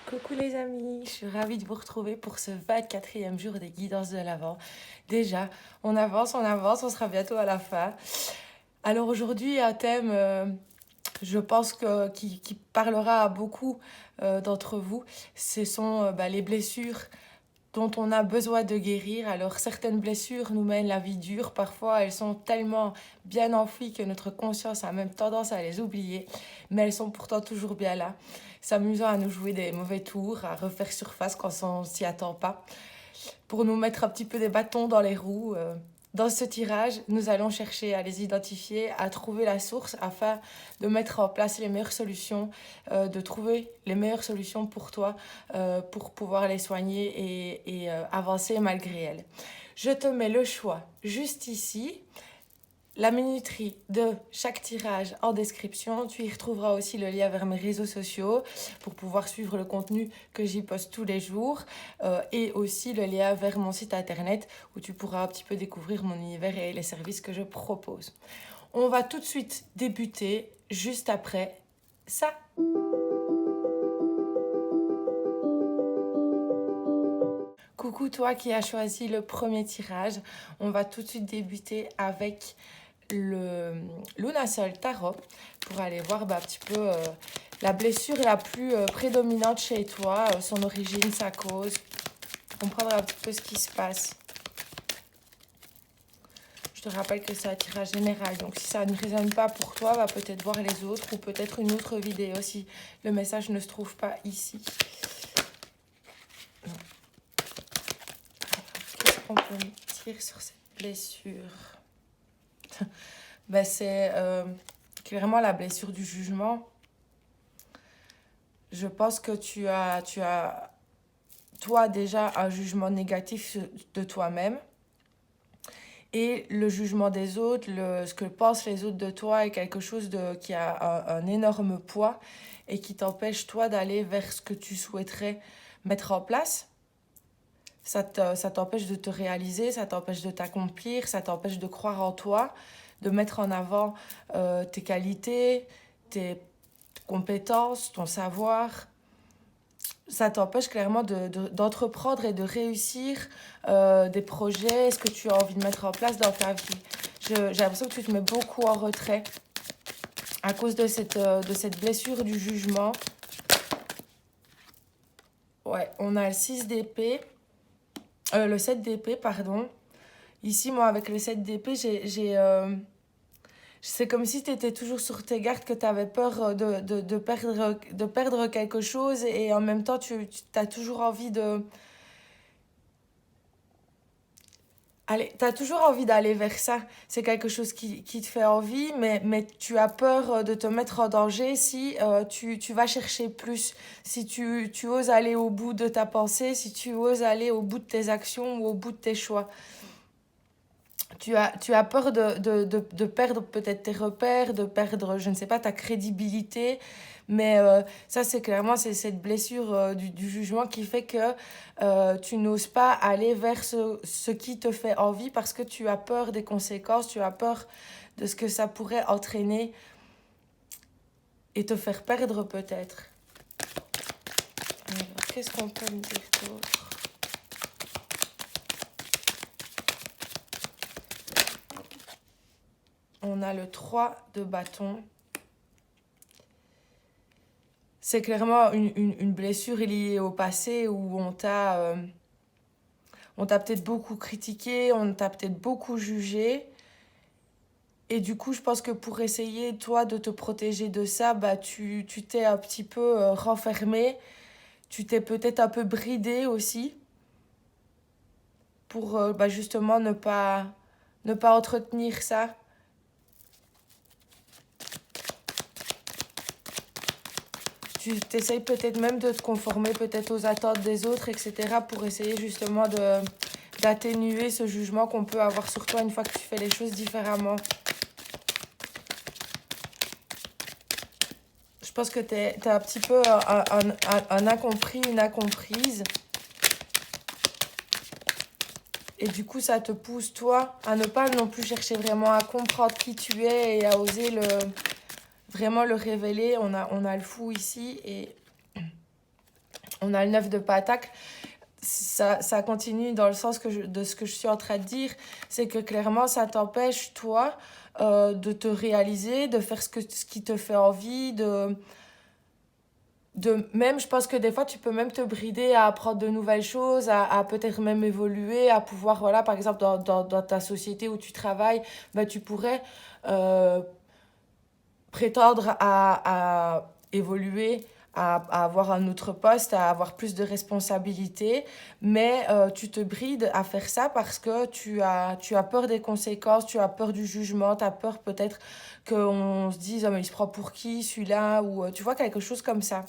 Coucou les amis, je suis ravie de vous retrouver pour ce 24e jour des guidances de l'Avent. Déjà, on avance, on sera bientôt à la fin. Alors aujourd'hui, un thème, je pense qui parlera à beaucoup d'entre vous, ce sont les blessures dont on a besoin de guérir. Alors certaines blessures nous mènent la vie dure, parfois elles sont tellement bien enfouies que notre conscience a même tendance à les oublier, mais elles sont pourtant toujours bien là, s'amusant à nous jouer des mauvais tours, à refaire surface quand on s'y attend pas, pour nous mettre un petit peu des bâtons dans les roues. Dans ce tirage, nous allons chercher à les identifier, à trouver la source afin de mettre en place les meilleures solutions, de trouver les meilleures solutions pour toi, pour pouvoir les soigner et avancer malgré elles. Je te mets le choix juste ici. La minuterie de chaque tirage en description. Tu y retrouveras aussi le lien vers mes réseaux sociaux pour pouvoir suivre le contenu que j'y poste tous les jours et aussi le lien vers mon site internet où tu pourras un petit peu découvrir mon univers et les services que je propose. On va tout de suite débuter juste après ça. Coucou toi qui as choisi le premier tirage. On va tout de suite débuter avec le Lunasol Tarot pour aller voir un petit peu la blessure la plus prédominante chez toi, son origine, sa cause, comprendre un petit peu ce qui se passe. Je te rappelle que c'est un tirage général, donc si ça ne résonne pas pour toi, va peut-être voir les autres ou peut-être une autre vidéo si le message ne se trouve pas ici. Qu'est-ce qu'on peut me dire sur cette blessure? C'est clairement la blessure du jugement. Je pense que tu as, toi, déjà un jugement négatif de toi-même. Et le jugement des autres, ce que pensent les autres de toi est quelque chose qui a un énorme poids et qui t'empêche, toi, d'aller vers ce que tu souhaiterais mettre en place. Ça t'empêche de te réaliser, ça t'empêche de t'accomplir, ça t'empêche de croire en toi, de mettre en avant tes qualités, tes compétences, ton savoir. Ça t'empêche clairement d'entreprendre et de réussir des projets, ce que tu as envie de mettre en place dans ta vie. J'ai l'impression que tu te mets beaucoup en retrait à cause de cette blessure du jugement. Ouais, on a le 6 d'épée, le 7 d'épée, pardon. Ici, moi, avec le 7 d'épée, c'est comme si tu étais toujours sur tes gardes, que tu avais peur de perdre quelque chose et en même temps, tu as toujours envie de... Allez, tu as toujours envie d'aller vers ça. C'est quelque chose qui te fait envie, mais tu as peur de te mettre en danger si tu vas chercher plus. Si tu oses aller au bout de ta pensée, si tu oses aller au bout de tes actions ou au bout de tes choix. Tu as peur de perdre peut-être tes repères, de perdre, je ne sais pas, ta crédibilité. Mais ça, c'est clairement cette blessure du jugement qui fait que tu n'oses pas aller vers ce qui te fait envie parce que tu as peur des conséquences, tu as peur de ce que ça pourrait entraîner et te faire perdre peut-être. Alors, qu'est-ce qu'on peut me dire d'autre? On a le 3 de bâton. C'est clairement une blessure liée au passé où on t'a peut-être beaucoup critiqué, on t'a peut-être beaucoup jugé. Et du coup, je pense que pour essayer, toi, de te protéger de ça, tu t'es un petit peu renfermé. Tu t'es peut-être un peu bridé aussi pour justement ne pas entretenir ça. Tu t'essayes peut-être même de te conformer peut-être aux attentes des autres, etc. pour essayer justement d'atténuer ce jugement qu'on peut avoir sur toi une fois que tu fais les choses différemment. Je pense que t'es un petit peu un incompris, une incomprise. Et du coup, ça te pousse, toi, à ne pas non plus chercher vraiment à comprendre qui tu es et à oser vraiment le révéler. On a le fou ici et On a le 9 de Pentacle. Ça continue dans le sens de ce que je suis en train de dire. C'est que clairement, ça t'empêche, toi, de te réaliser, de faire ce qui te fait envie, même, je pense que des fois, tu peux même te brider à apprendre de nouvelles choses, à peut-être même évoluer, à pouvoir, voilà, par exemple, dans ta société où tu travailles, bah, tu pourrais euh, prétendre à évoluer, à avoir un autre poste, à avoir plus de responsabilités, mais tu te brides à faire ça parce que tu as peur des conséquences, tu as peur du jugement, tu as peur peut-être qu'on se dise, oh, mais il se prend pour qui celui-là, ou tu vois, quelque chose comme ça.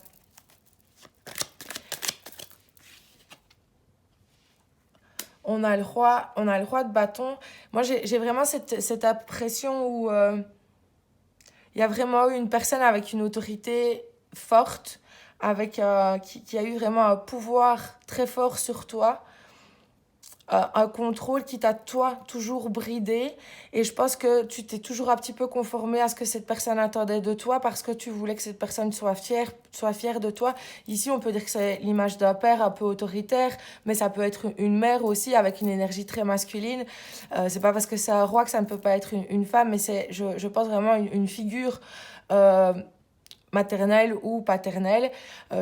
On a le roi de bâton. Moi, j'ai vraiment cette impression où il y a vraiment eu une personne avec une autorité forte, qui a eu vraiment un pouvoir très fort sur toi, un contrôle qui t'a, toi, toujours bridé. Et je pense que tu t'es toujours un petit peu conformé à ce que cette personne attendait de toi parce que tu voulais que cette personne soit fière de toi. Ici, on peut dire que c'est l'image d'un père un peu autoritaire, mais ça peut être une mère aussi avec une énergie très masculine. C'est pas parce que c'est un roi que ça ne peut pas être une femme, mais je pense vraiment une figure euh, maternelle ou paternelle,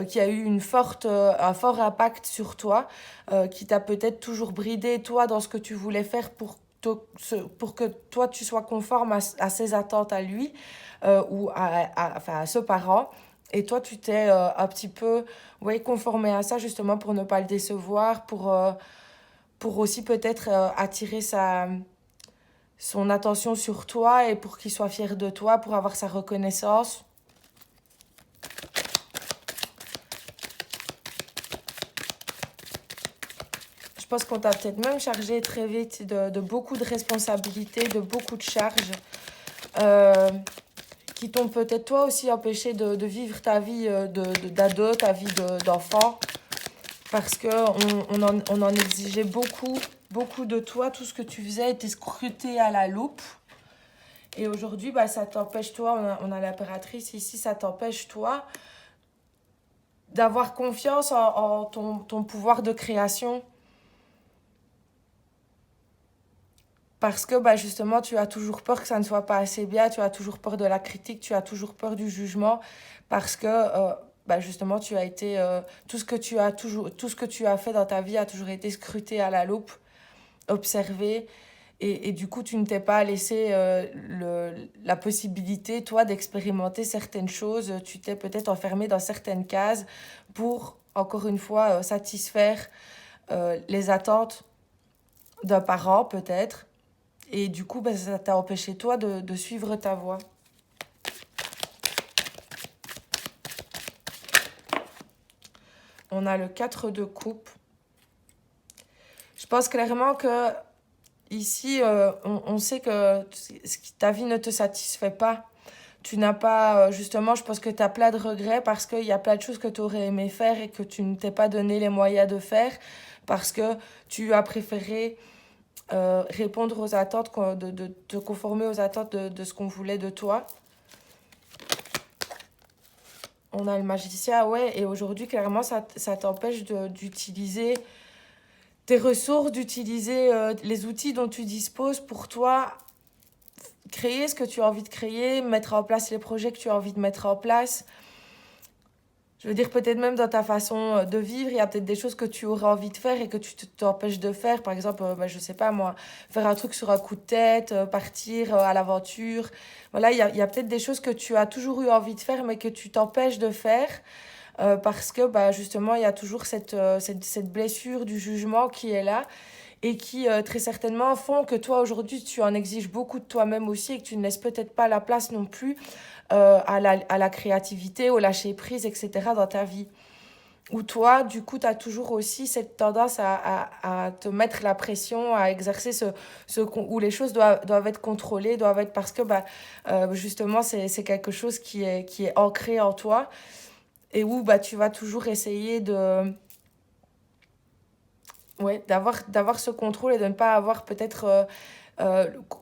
qui a eu un fort impact sur toi, qui t'a peut-être toujours bridé, toi, dans ce que tu voulais faire pour que toi, tu sois conforme à ses attentes à lui, ou enfin, à ce parent. Et toi, tu t'es un petit peu, ouais, conformé à ça, justement, pour ne pas le décevoir, pour aussi peut-être attirer son attention sur toi et pour qu'il soit fier de toi, pour avoir sa reconnaissance. Je pense qu'on t'a peut-être même chargé très vite de beaucoup de responsabilités, de beaucoup de charges, euh, qui t'ont peut-être toi aussi empêché de vivre ta vie d'ado, ta vie d'enfant, parce qu'on on en exigeait beaucoup, beaucoup de toi. Tout ce que tu faisais était scruté à la loupe. Et aujourd'hui, bah, ça t'empêche, toi, on a l'impératrice ici, ça t'empêche, toi, d'avoir confiance en ton pouvoir de création. Parce que bah, justement, tu as toujours peur que ça ne soit pas assez bien, tu as toujours peur de la critique, tu as toujours peur du jugement, parce que bah, justement, tu as été, tout ce que tu as fait dans ta vie a toujours été scruté à la loupe, observé, et du coup, tu ne t'es pas laissé la possibilité, toi, d'expérimenter certaines choses, tu t'es peut-être enfermé dans certaines cases pour, encore une fois, satisfaire les attentes d'un parent, peut-être. Et du coup, bah, ça t'a empêché, toi, de suivre ta voie. On a le 4 de coupe. Je pense clairement que ici, on sait que ta vie ne te satisfait pas. Tu n'as pas, justement, je pense que tu as plein de regrets parce qu'il y a plein de choses que tu aurais aimé faire et que tu ne t'es pas donné les moyens de faire parce que tu as préféré répondre aux attentes, de te conformer aux attentes de ce qu'on voulait de toi. On a le magicien, ouais, et aujourd'hui, clairement, ça t'empêche d'utiliser tes ressources, d'utiliser les outils dont tu disposes pour toi, créer ce que tu as envie de créer, mettre en place les projets que tu as envie de mettre en place. Je veux dire, peut-être même dans ta façon de vivre, il y a peut-être des choses que tu aurais envie de faire et que tu t'empêches de faire. Par exemple, bah, je sais pas moi, faire un truc sur un coup de tête, partir à l'aventure. Voilà, il y a peut-être des choses que tu as toujours eu envie de faire, mais que tu t'empêches de faire. Parce que bah, justement, il y a toujours cette blessure du jugement qui est là et qui très certainement font que toi aujourd'hui tu en exiges beaucoup de toi-même aussi et que tu ne laisses peut-être pas la place non plus à la créativité, au lâcher prise, etc. dans ta vie. Ou toi, du coup, tu as toujours aussi cette tendance à te mettre la pression, à exercer où les choses doivent être contrôlées, doivent être parce que bah, justement, c'est quelque chose qui est ancré en toi et où bah, tu vas toujours essayer ouais, d'avoir ce contrôle et de ne pas avoir peut-être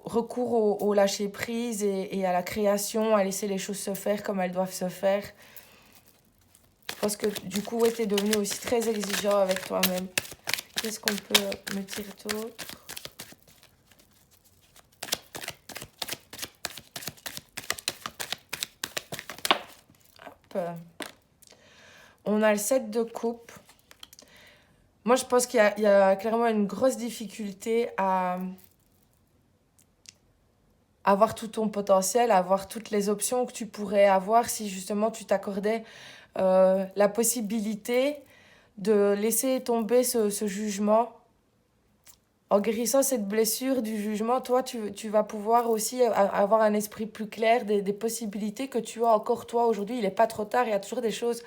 recours au lâcher prise et à la création, à laisser les choses se faire comme elles doivent se faire. Je pense que du coup, ouais, tu es devenu aussi très exigeant avec toi-même. Qu'est-ce qu'on peut me dire d'autre? Hop. On a le 7 de coupe. Moi, je pense qu'il y a clairement une grosse difficulté à avoir tout ton potentiel, à avoir toutes les options que tu pourrais avoir si justement tu t'accordais la possibilité de laisser tomber ce jugement. En guérissant cette blessure du jugement, toi, tu vas pouvoir aussi avoir un esprit plus clair des possibilités que tu as encore toi aujourd'hui. Il n'est pas trop tard, il y a toujours des choses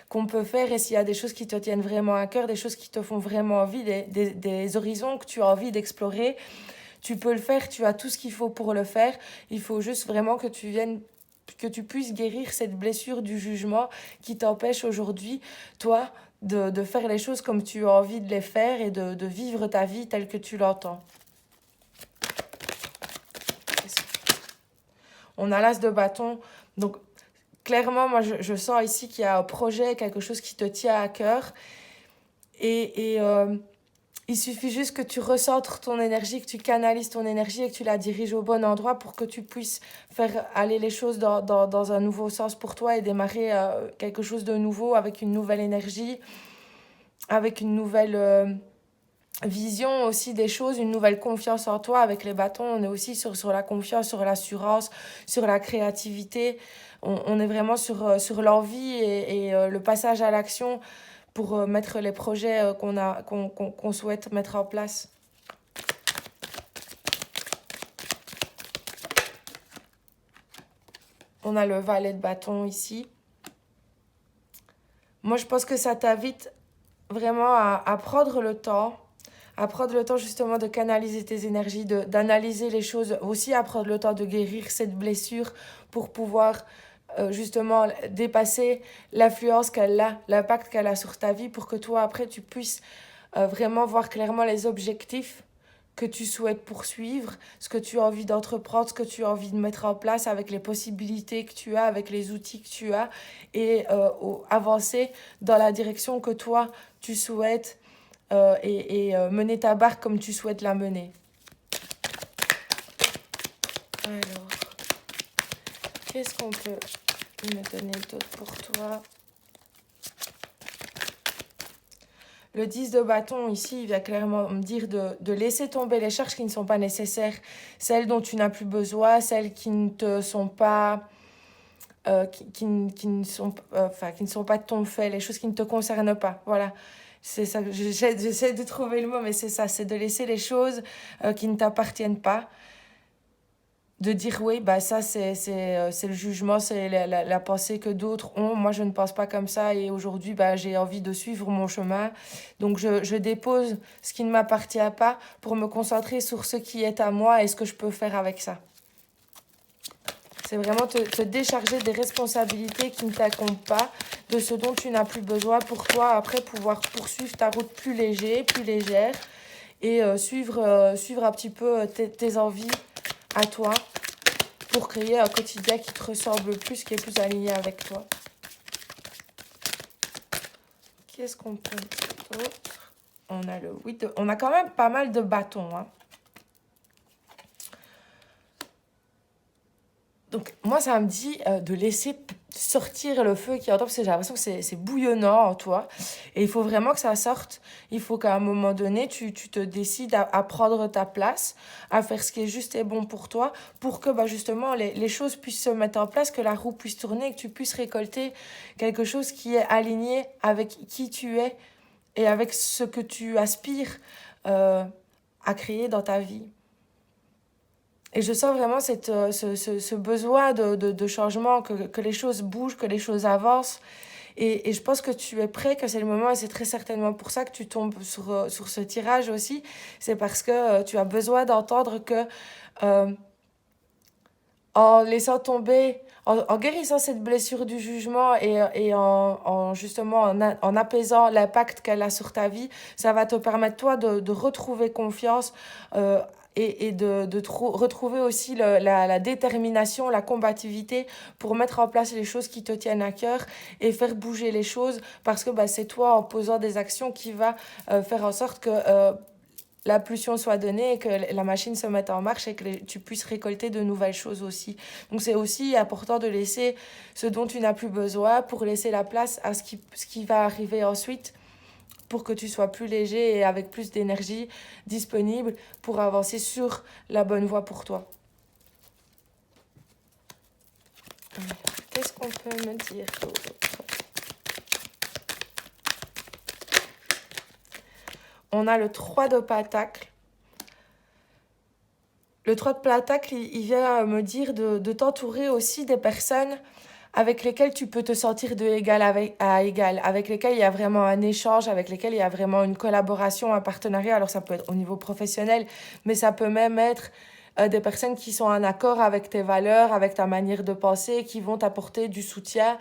qu'on peut faire et s'il y a des choses qui te tiennent vraiment à cœur, des choses qui te font vraiment envie, des horizons que tu as envie d'explorer, tu peux le faire, tu as tout ce qu'il faut pour le faire. Il faut juste vraiment que que tu puisses guérir cette blessure du jugement qui t'empêche aujourd'hui, toi, de faire les choses comme tu as envie de les faire et de vivre ta vie telle que tu l'entends. On a l'as de bâton. Donc, clairement, moi, je sens ici qu'il y a un projet, quelque chose qui te tient à cœur. Et il suffit juste que tu recentres ton énergie, que tu canalises ton énergie et que tu la diriges au bon endroit pour que tu puisses faire aller les choses dans un nouveau sens pour toi et démarrer quelque chose de nouveau avec une nouvelle énergie, avec une nouvelle vision aussi des choses, une nouvelle confiance en toi. Avec les bâtons, on est aussi sur la confiance, sur l'assurance, sur la créativité. On est vraiment sur l'envie et le passage à l'action pour mettre les projets qu'on souhaite mettre en place. On a le valet de bâton ici. Moi, je pense que ça t'invite vraiment à prendre le temps, justement de canaliser tes énergies, d'analyser les choses, aussi à prendre le temps de guérir cette blessure pour pouvoir justement dépasser l'influence qu'elle a, l'impact qu'elle a sur ta vie pour que toi après tu puisses vraiment voir clairement les objectifs que tu souhaites poursuivre, ce que tu as envie d'entreprendre, ce que tu as envie de mettre en place avec les possibilités que tu as, avec les outils que tu as et avancer dans la direction que toi tu souhaites et mener ta barque comme tu souhaites la mener. Alors, qu'est-ce qu'on peut me donner d'autre pour toi? Le 10 de bâton, ici, il va clairement me dire de laisser tomber les charges qui ne sont pas nécessaires, celles dont tu n'as plus besoin, celles qui ne te sont pas... qui ne sont, qui ne sont pas de ton fait, les choses qui ne te concernent pas. Voilà. C'est ça, j'essaie de trouver le mot, mais c'est ça, c'est de laisser les choses qui ne t'appartiennent pas. De dire oui, bah ça c'est le jugement, c'est la pensée que d'autres ont. Moi, je ne pense pas comme ça et aujourd'hui, bah, j'ai envie de suivre mon chemin. Donc, je dépose ce qui ne m'appartient pas pour me concentrer sur ce qui est à moi et ce que je peux faire avec ça. C'est vraiment te décharger des responsabilités qui ne t'incombent pas, de ce dont tu n'as plus besoin pour toi, après pouvoir poursuivre ta route plus légère et suivre un petit peu tes envies à toi pour créer un quotidien qui te ressemble plus, qui est plus aligné avec toi. Qu'est-ce qu'on peut dire d'autre? On a le 8 on a quand même pas mal de bâtons, hein. Donc, moi, ça me dit de laisser sortir le feu qui est en toi, parce que j'ai l'impression que c'est bouillonnant en toi. Et il faut vraiment que ça sorte. Il faut qu'à un moment donné, tu te décides à prendre ta place, à faire ce qui est juste et bon pour toi, pour que bah, justement les choses puissent se mettre en place, que la roue puisse tourner, et que tu puisses récolter quelque chose qui est aligné avec qui tu es et avec ce que tu aspires à créer dans ta vie. Et je sens vraiment ce besoin de changement, que les choses bougent, que les choses avancent. Et je pense que tu es prêt, que c'est le moment, et c'est très certainement pour ça que tu tombes sur ce tirage aussi. C'est parce que tu as besoin d'entendre que en laissant tomber, en guérissant cette blessure du jugement et justement en apaisant l'impact qu'elle a sur ta vie, ça va te permettre toi de retrouver confiance et retrouver aussi la détermination, la combativité pour mettre en place les choses qui te tiennent à cœur et faire bouger les choses parce que bah, c'est toi en posant des actions qui va faire en sorte que la pulsion soit donnée et que la machine se mette en marche et que tu puisses récolter de nouvelles choses aussi. Donc c'est aussi important de laisser ce dont tu n'as plus besoin pour laisser la place à ce qui va arriver ensuite pour que tu sois plus léger et avec plus d'énergie disponible pour avancer sur la bonne voie pour toi. Qu'est-ce qu'on peut me dire d'autre? On a le 3 de pentacle. Le 3 de pentacle, il vient me dire de t'entourer aussi des personnes avec lesquelles tu peux te sentir de égal à égal, avec lesquelles il y a vraiment un échange, avec lesquelles il y a vraiment une collaboration, un partenariat. Alors ça peut être au niveau professionnel, mais ça peut même être des personnes qui sont en accord avec tes valeurs, avec ta manière de penser, qui vont t'apporter du soutien,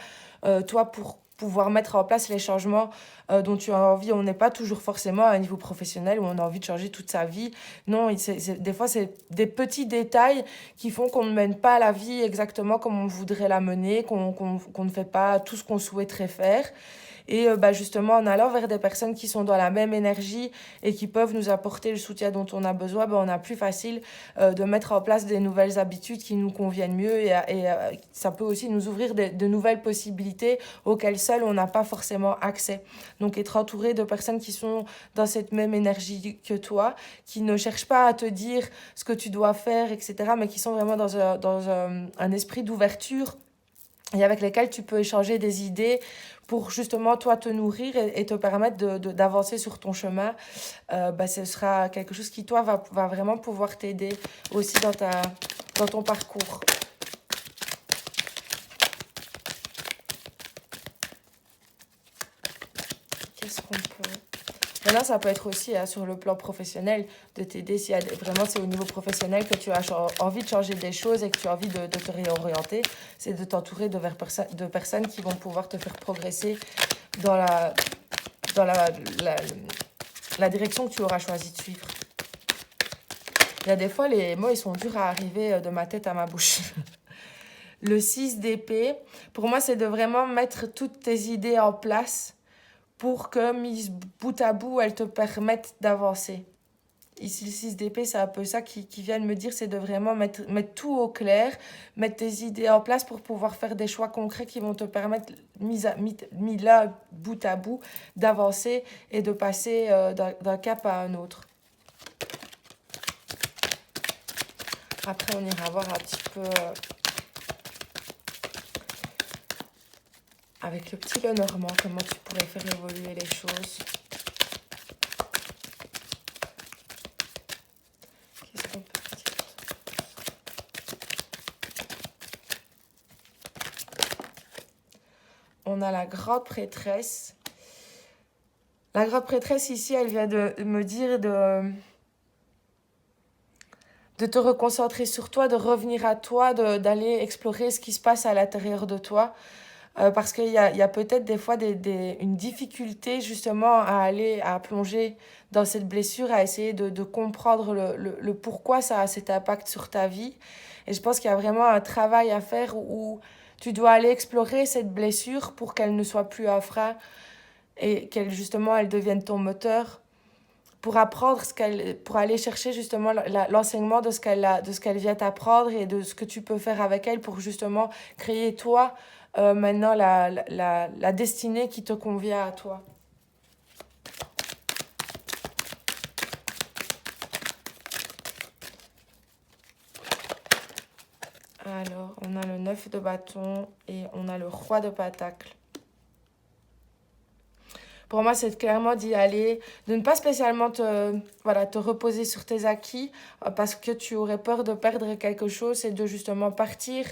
toi, pour pouvoir mettre en place les changements dont tu as envie. On n'est pas toujours forcément à un niveau professionnel où on a envie de changer toute sa vie. Non, des fois, c'est des petits détails qui font qu'on ne mène pas la vie exactement comme on voudrait la mener, qu'on ne fait pas tout ce qu'on souhaiterait faire. Et bah justement, en allant vers des personnes qui sont dans la même énergie et qui peuvent nous apporter le soutien dont on a besoin, bah, on a plus facile de mettre en place des nouvelles habitudes qui nous conviennent mieux. Et ça peut aussi nous ouvrir de nouvelles possibilités auxquelles seul on n'a pas forcément accès. Donc être entouré de personnes qui sont dans cette même énergie que toi, qui ne cherchent pas à te dire ce que tu dois faire, etc., mais qui sont vraiment dans un esprit d'ouverture et avec lesquels tu peux échanger des idées pour justement toi te nourrir et te permettre d'avancer sur ton chemin. Bah, ce sera quelque chose qui toi va vraiment pouvoir t'aider aussi dans ton parcours. Qu'est-ce qu'on peut... Maintenant, ça peut être aussi sur le plan professionnel de t'aider si vraiment c'est au niveau professionnel que tu as envie de changer des choses et que tu as envie de te réorienter. C'est de t'entourer de personnes qui vont pouvoir te faire progresser dans la direction que tu auras choisi de suivre. Il y a des fois, les mots, ils sont durs à arriver de ma tête à ma bouche. Le 6 d'épée, pour moi, c'est de vraiment mettre toutes tes idées en place pour que, mises bout à bout, elles te permettent d'avancer. Ici, le 6 d'épée, c'est un peu ça qui vient de me dire, c'est de vraiment mettre tout au clair, mettre tes idées en place pour pouvoir faire des choix concrets qui vont te permettre, mis là, bout à bout, d'avancer et de passer d'un cap à un autre. Après, on ira voir un petit peu... avec le petit Lenormand, comment tu pourrais faire évoluer les choses. Qu'est-ce qu'on peut dire? On a la grande prêtresse. La grande prêtresse, ici, elle vient de me dire de te reconcentrer sur toi, de revenir à toi, d'aller explorer ce qui se passe à l'intérieur de toi. Parce qu'il y a peut-être des fois une difficulté justement à plonger dans cette blessure, à essayer de comprendre le pourquoi ça a cet impact sur ta vie. Et je pense qu'il y a vraiment un travail à faire où tu dois aller explorer cette blessure pour qu'elle ne soit plus un frein et qu'elle justement elle devienne ton moteur pour apprendre pour aller chercher justement l'enseignement de ce qu'elle vient t'apprendre et de ce que tu peux faire avec elle pour justement créer toi maintenant la destinée qui te convient à toi. Alors, on a le 9 de bâton et on a le roi de pentacle. Pour moi, c'est clairement d'y aller, de ne pas spécialement te reposer sur tes acquis parce que tu aurais peur de perdre quelque chose et de justement partir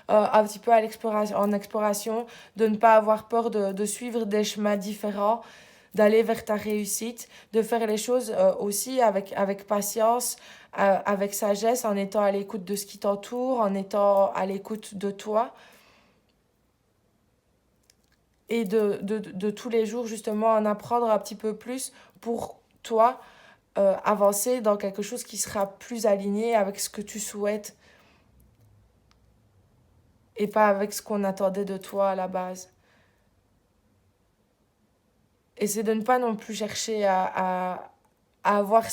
un petit peu en exploration, de ne pas avoir peur de suivre des chemins différents, d'aller vers ta réussite, de faire les choses aussi avec patience, avec sagesse, en étant à l'écoute de ce qui t'entoure, en étant à l'écoute de toi. Et de tous les jours, justement, en apprendre un petit peu plus pour toi, avancer dans quelque chose qui sera plus aligné avec ce que tu souhaites et pas avec ce qu'on attendait de toi à la base. Et c'est de ne pas non plus chercher à avoir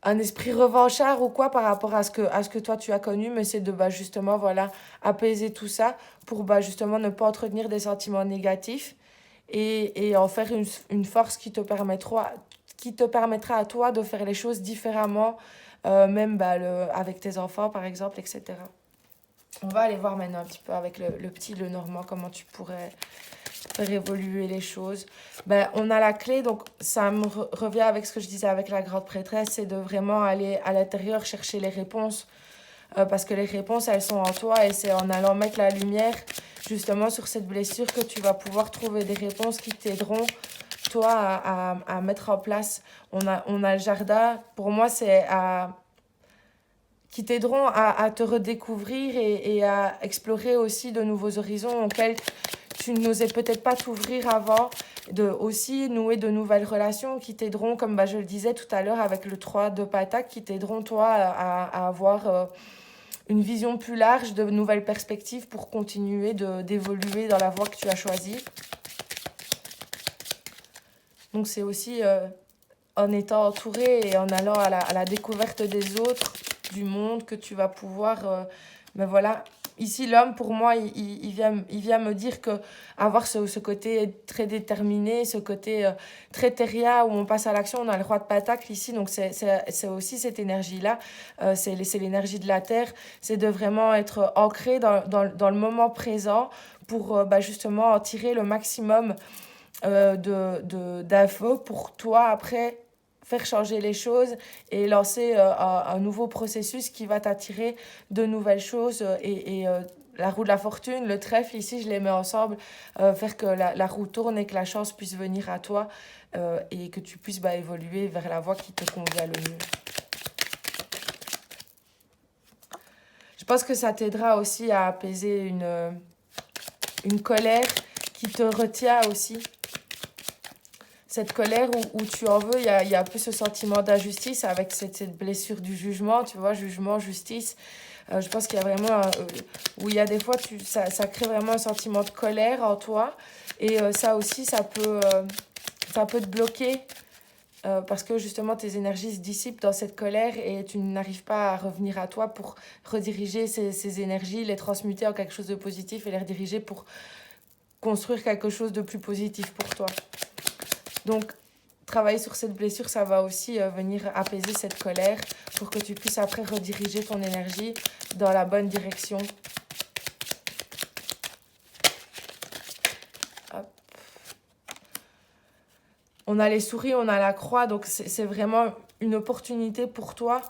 un esprit revanchard ou quoi par rapport à ce que toi tu as connu, mais c'est de justement voilà, apaiser tout ça pour justement ne pas entretenir des sentiments négatifs et en faire une force qui te permettra à toi de faire les choses différemment, même avec tes enfants par exemple, etc. On va aller voir maintenant un petit peu avec le petit, le normand, comment tu pourrais faire évoluer les choses. On a la clé, donc ça me revient avec ce que je disais avec la grande prêtresse, c'est de vraiment aller à l'intérieur chercher les réponses, parce que les réponses, elles sont en toi et c'est en allant mettre la lumière justement sur cette blessure que tu vas pouvoir trouver des réponses qui t'aideront, toi, à mettre en place. On a le jardin, pour moi, qui t'aideront à te redécouvrir et à explorer aussi de nouveaux horizons auxquels tu n'osais peut-être pas t'ouvrir avant, de aussi nouer de nouvelles relations qui t'aideront, comme je le disais tout à l'heure avec le 3 de Patak, qui t'aideront toi à avoir une vision plus large, de nouvelles perspectives pour continuer d'évoluer dans la voie que tu as choisie. Donc c'est aussi en étant entouré et en allant à la découverte des autres, du monde, que tu vas pouvoir... voilà. Ici, l'homme, pour moi, il vient me dire que avoir ce côté très déterminé, ce côté très terrien où on passe à l'action, on a le roi de Patacle ici, donc c'est aussi cette énergie-là, c'est l'énergie de la terre, c'est de vraiment être ancré dans le moment présent pour justement en tirer le maximum d'infos pour toi après faire changer les choses et lancer un nouveau processus qui va t'attirer de nouvelles choses et la roue de la fortune, le trèfle, ici je les mets ensemble, faire que la roue tourne et que la chance puisse venir à toi et que tu puisses évoluer vers la voie qui te convient le mieux. Je pense que ça t'aidera aussi à apaiser une colère qui te retient aussi. Cette colère où tu en veux, il y a un peu ce sentiment d'injustice avec cette blessure du jugement, tu vois, jugement, justice. Je pense qu'il y a vraiment, où il y a des fois, ça crée vraiment un sentiment de colère en toi. Et ça aussi, ça peut te bloquer parce que justement, tes énergies se dissipent dans cette colère et tu n'arrives pas à revenir à toi pour rediriger ces énergies, les transmuter en quelque chose de positif et les rediriger pour construire quelque chose de plus positif pour toi. Donc, travailler sur cette blessure, ça va aussi venir apaiser cette colère pour que tu puisses après rediriger ton énergie dans la bonne direction. Hop. On a les souris, on a la croix, donc c'est vraiment une opportunité pour toi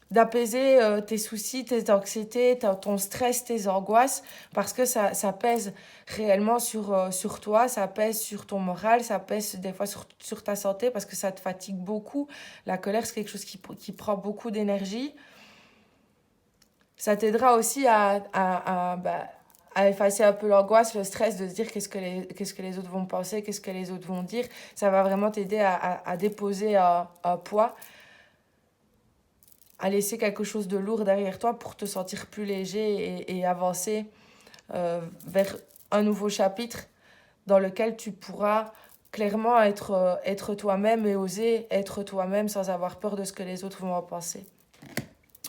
d'apaiser tes soucis, tes anxiétés, ton stress, tes angoisses, parce que ça pèse réellement sur toi, ça pèse sur ton moral, ça pèse des fois sur ta santé, parce que ça te fatigue beaucoup. La colère, c'est quelque chose qui prend beaucoup d'énergie. Ça t'aidera aussi à effacer un peu l'angoisse, le stress de se dire qu'est-ce que les autres vont penser, qu'est-ce que les autres vont dire. Ça va vraiment t'aider à déposer un poids, à laisser quelque chose de lourd derrière toi pour te sentir plus léger et avancer vers un nouveau chapitre dans lequel tu pourras clairement être toi-même et oser être toi-même sans avoir peur de ce que les autres vont en penser.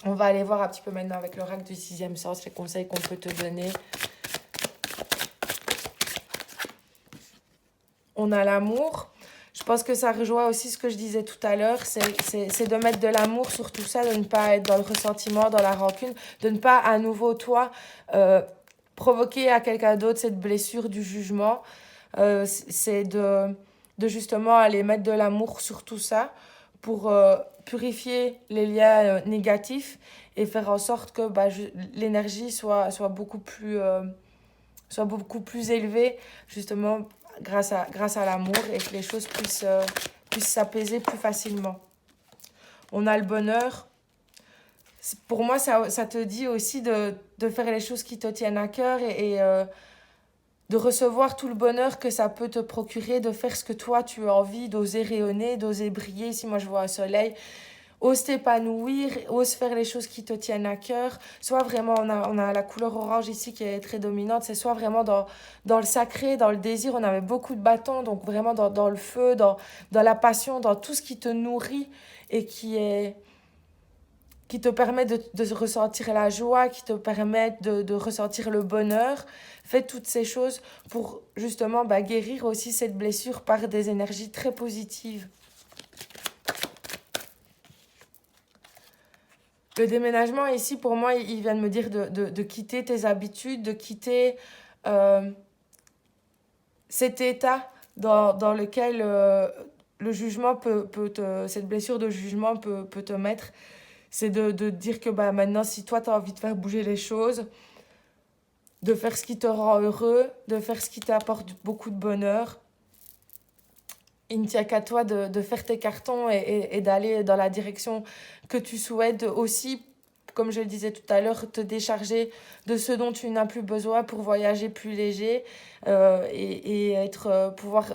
On va aller voir un petit peu maintenant avec l'oracle du 6e sens, les conseils qu'on peut te donner. On a l'amour. Je pense que ça rejoint aussi ce que je disais tout à l'heure, c'est de mettre de l'amour sur tout ça, de ne pas être dans le ressentiment, dans la rancune, de ne pas à nouveau, toi, provoquer à quelqu'un d'autre cette blessure du jugement. C'est de justement aller mettre de l'amour sur tout ça pour purifier les liens négatifs et faire en sorte que l'énergie soit beaucoup plus élevée, justement grâce à l'amour et que les choses puissent s'apaiser plus facilement. On a le bonheur. Pour moi, ça te dit aussi de faire les choses qui te tiennent à cœur et de recevoir tout le bonheur que ça peut te procurer, de faire ce que toi tu as envie, d'oser rayonner, d'oser briller. Si moi je vois un soleil, ose t'épanouir, ose faire les choses qui te tiennent à cœur. Soit vraiment, on a la couleur orange ici qui est très dominante, c'est soit vraiment dans le sacré, dans le désir, on avait beaucoup de bâtons, donc vraiment dans le feu, dans la passion, dans tout ce qui te nourrit et qui te permet de ressentir la joie, qui te permet de ressentir le bonheur. Fais toutes ces choses pour justement guérir aussi cette blessure par des énergies très positives. Le déménagement ici, pour moi, il vient de me dire de quitter tes habitudes, de quitter cet état dans lequel le jugement cette blessure de jugement peut te mettre. C'est de dire que maintenant, si toi, tu as envie de faire bouger les choses, de faire ce qui te rend heureux, de faire ce qui t'apporte beaucoup de bonheur, il ne tient qu'à toi de faire tes cartons et d'aller dans la direction que tu souhaites. Aussi, comme je le disais tout à l'heure, te décharger de ce dont tu n'as plus besoin pour voyager plus léger et pouvoir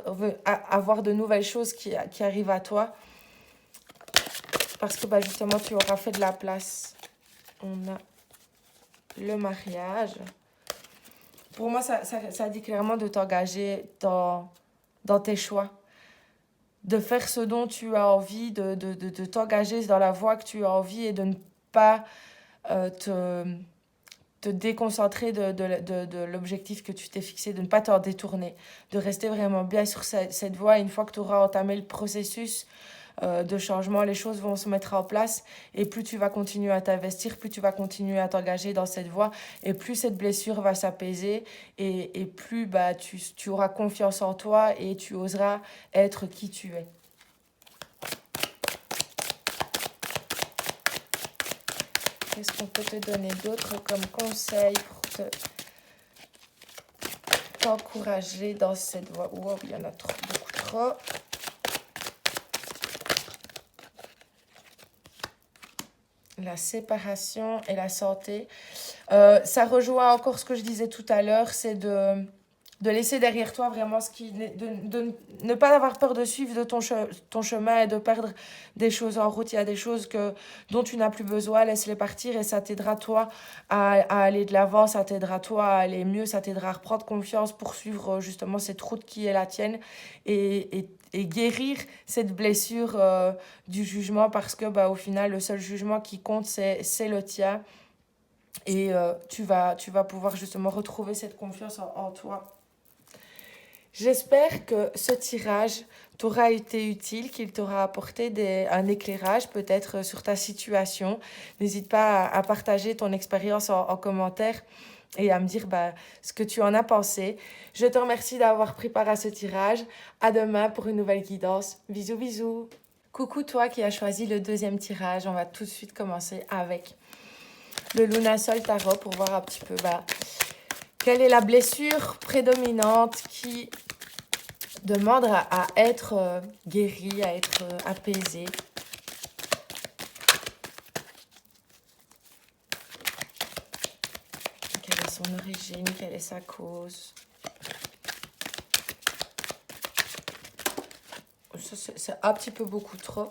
avoir de nouvelles choses qui arrivent à toi. Parce que justement, tu auras fait de la place. On a le mariage. Pour moi, ça dit clairement de t'engager dans tes choix. De faire ce dont tu as envie, de t'engager dans la voie que tu as envie et de ne pas te déconcentrer de l'objectif que tu t'es fixé, de ne pas t'en détourner, de rester vraiment bien sur cette voie. Une fois que tu auras entamé le processus de changement, les choses vont se mettre en place et plus tu vas continuer à t'investir, plus tu vas continuer à t'engager dans cette voie et plus cette blessure va s'apaiser et plus tu auras confiance en toi et tu oseras être qui tu es. Qu'est-ce qu'on peut te donner d'autre comme conseil pour t'encourager dans cette voie? Wow, il y en a beaucoup trop. La séparation et la santé. Ça rejoint encore ce que je disais tout à l'heure, c'est de laisser derrière toi vraiment de ne pas avoir peur de suivre ton chemin et de perdre des choses en route. Il y a des choses dont tu n'as plus besoin, laisse-les partir et ça t'aidera toi à aller de l'avant, ça t'aidera toi à aller mieux, ça t'aidera à reprendre confiance pour suivre justement cette route qui est la tienne et guérir cette blessure du jugement parce que au final le seul jugement qui compte c'est le tien et tu vas pouvoir justement retrouver cette confiance en toi. J'espère que ce tirage t'aura été utile, qu'il t'aura apporté un éclairage peut-être sur ta situation. N'hésite pas à partager ton expérience en commentaire et à me dire ce que tu en as pensé. Je te remercie d'avoir pris part à ce tirage. À demain pour une nouvelle guidance. Bisous, bisous. Coucou toi qui as choisi le deuxième tirage. On va tout de suite commencer avec le Lunasol Tarot pour voir un petit peu quelle est la blessure prédominante qui demande à être guérie, à être apaisée. Quelle est son origine, quelle est sa cause? C'est un petit peu beaucoup trop.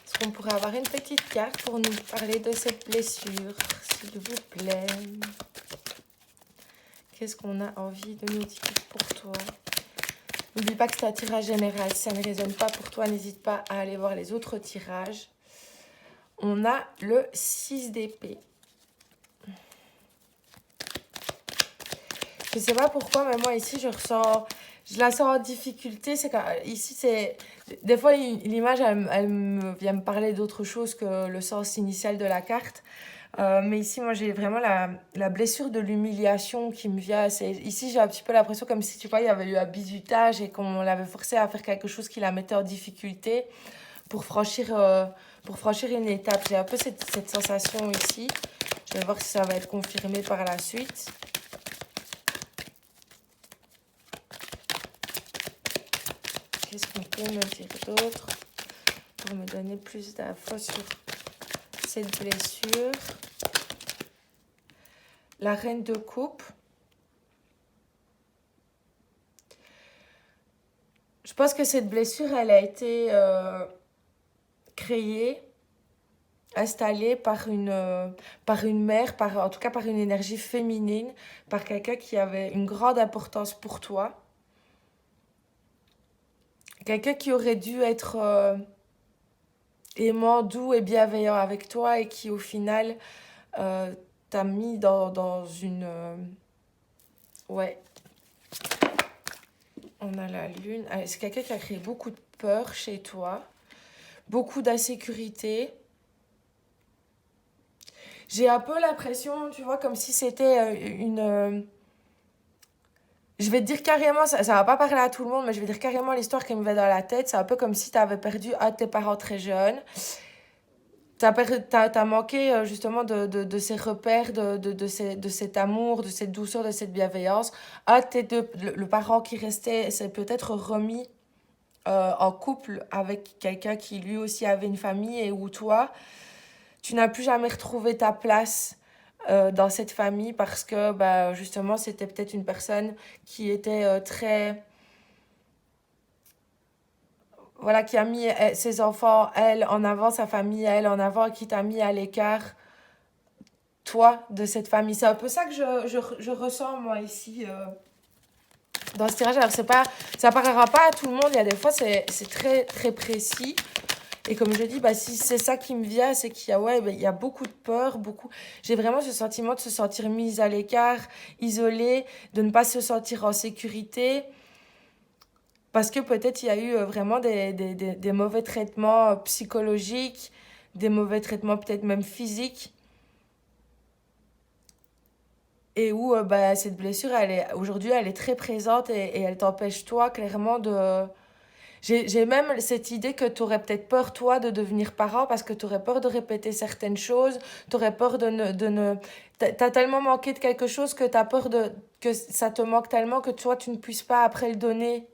Est-ce qu'on pourrait avoir une petite carte pour nous parler de cette blessure, s'il vous plaît? Qu'est-ce qu'on a envie de nous dire pour toi? N'oublie pas que c'est un tirage général. Si ça ne résonne pas pour toi, n'hésite pas à aller voir les autres tirages. On a le 6 d'épée. Je ne sais pas pourquoi, mais moi ici, je la sens en difficulté. C'est ici, des fois, l'image, elle me vient me parler d'autre chose que le sens initial de la carte. Mais ici, moi, j'ai vraiment la blessure de l'humiliation qui me vient. Ici, j'ai un petit peu l'impression comme si, tu vois, il y avait eu un bizutage et qu'on l'avait forcée à faire quelque chose qui la mettait en difficulté pour franchir une étape. J'ai un peu cette sensation ici. Je vais voir si ça va être confirmé par la suite. Qu'est-ce qu'on peut me dire d'autre pour me donner plus d'infos sur cette blessure? La reine de coupe. Je pense que cette blessure, elle a été créée, installée par une mère, en tout cas par une énergie féminine, par quelqu'un qui avait une grande importance pour toi. Quelqu'un qui aurait dû être aimant, doux et bienveillant avec toi et qui au final t'a mis dans une... ouais, on a la lune. Ah, c'est quelqu'un qui a créé beaucoup de peur chez toi, beaucoup d'insécurité. J'ai un peu l'impression, tu vois, comme si c'était je vais te dire carrément, ça va pas parler à tout le monde, mais je vais dire carrément l'histoire qui me va dans la tête. C'est un peu comme si tu avais perdu un de tes parents très jeunes. T'as manqué justement de ces repères, de cet amour, de cette douceur, de cette bienveillance. Un de tes deux, le parent qui restait, s'est peut-être remis en couple avec quelqu'un qui lui aussi avait une famille et où toi, tu n'as plus jamais retrouvé ta place dans cette famille parce que bah, justement c'était peut-être une personne qui était très... Voilà, qui a mis ses enfants, elle, en avant, sa famille, elle, en avant, qui t'a mis à l'écart, toi, de cette famille. C'est un peu ça que je ressens, moi, ici, dans ce tirage. Alors, c'est pas, ça parlera pas à tout le monde. Il y a des fois, c'est très, très précis. Et comme je dis, bah, si c'est ça qui me vient, c'est qu'il y a, ouais, bah, il y a beaucoup de peur, beaucoup... J'ai vraiment ce sentiment de se sentir mise à l'écart, isolée, de ne pas se sentir en sécurité. Parce que peut-être il y a eu vraiment des mauvais traitements psychologiques, des mauvais traitements peut-être même physiques. Et où bah, cette blessure, aujourd'hui, elle est très présente et elle t'empêche toi clairement de... J'ai même cette idée que tu aurais peut-être peur, toi, de devenir parent parce que tu aurais peur de répéter certaines choses, tu aurais peur de ne... T'as tellement manqué de quelque chose que tu as peur que ça te manque tellement que toi, tu ne puisses pas après le donner.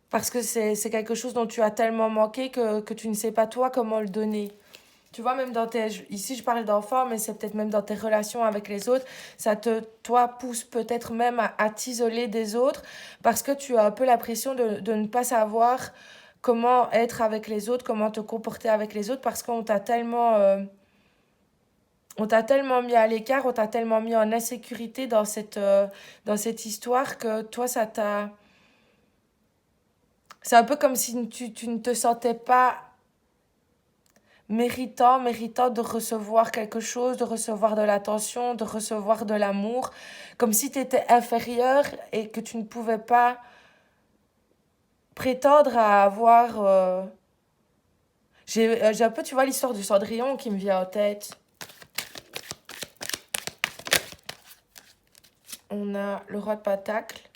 Parce que c'est quelque chose dont tu as tellement manqué que tu ne sais pas toi comment le donner. Tu vois, même dans tes... Ici, je parle d'enfants, mais c'est peut-être même dans tes relations avec les autres. Ça te, toi, pousse peut-être même à t'isoler des autres parce que tu as un peu la pression de ne pas savoir comment être avec les autres, comment te comporter avec les autres parce qu'on t'a tellement... on t'a tellement mis à l'écart, on t'a tellement mis en insécurité dans cette histoire que toi, ça t'a... C'est un peu comme si tu ne te sentais pas méritant de recevoir quelque chose, de recevoir de l'attention, de recevoir de l'amour, comme si tu étais inférieur et que tu ne pouvais pas prétendre à avoir... J'ai un peu, tu vois, l'histoire du Cendrillon qui me vient en tête. On a le roi de Pentacle.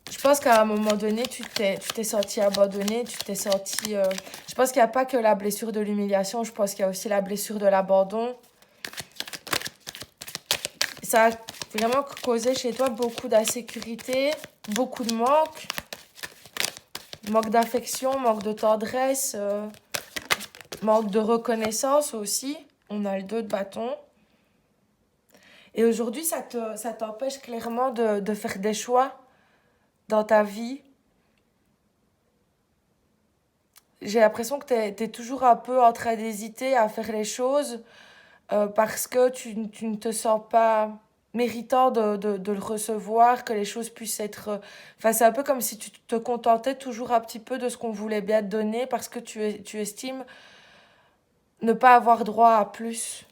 Je pense qu'à un moment donné, tu t'es senti abandonné, tu t'es senti... Je pense qu'il n'y a pas que la blessure de l'humiliation, je pense qu'il y a aussi la blessure de l'abandon. Ça a vraiment causé chez toi beaucoup d'insécurité, beaucoup de manque d'affection, manque de tendresse, manque de reconnaissance aussi. On a le 2 de bâton. Et aujourd'hui, ça t'empêche clairement de faire des choix dans ta vie. J'ai l'impression que t'es toujours un peu en train d'hésiter à faire les choses parce que tu ne te sens pas méritant de le recevoir, que les choses puissent être... Enfin, c'est un peu comme si tu te contentais toujours un petit peu de ce qu'on voulait bien te donner parce que tu estimes ne pas avoir droit à plus.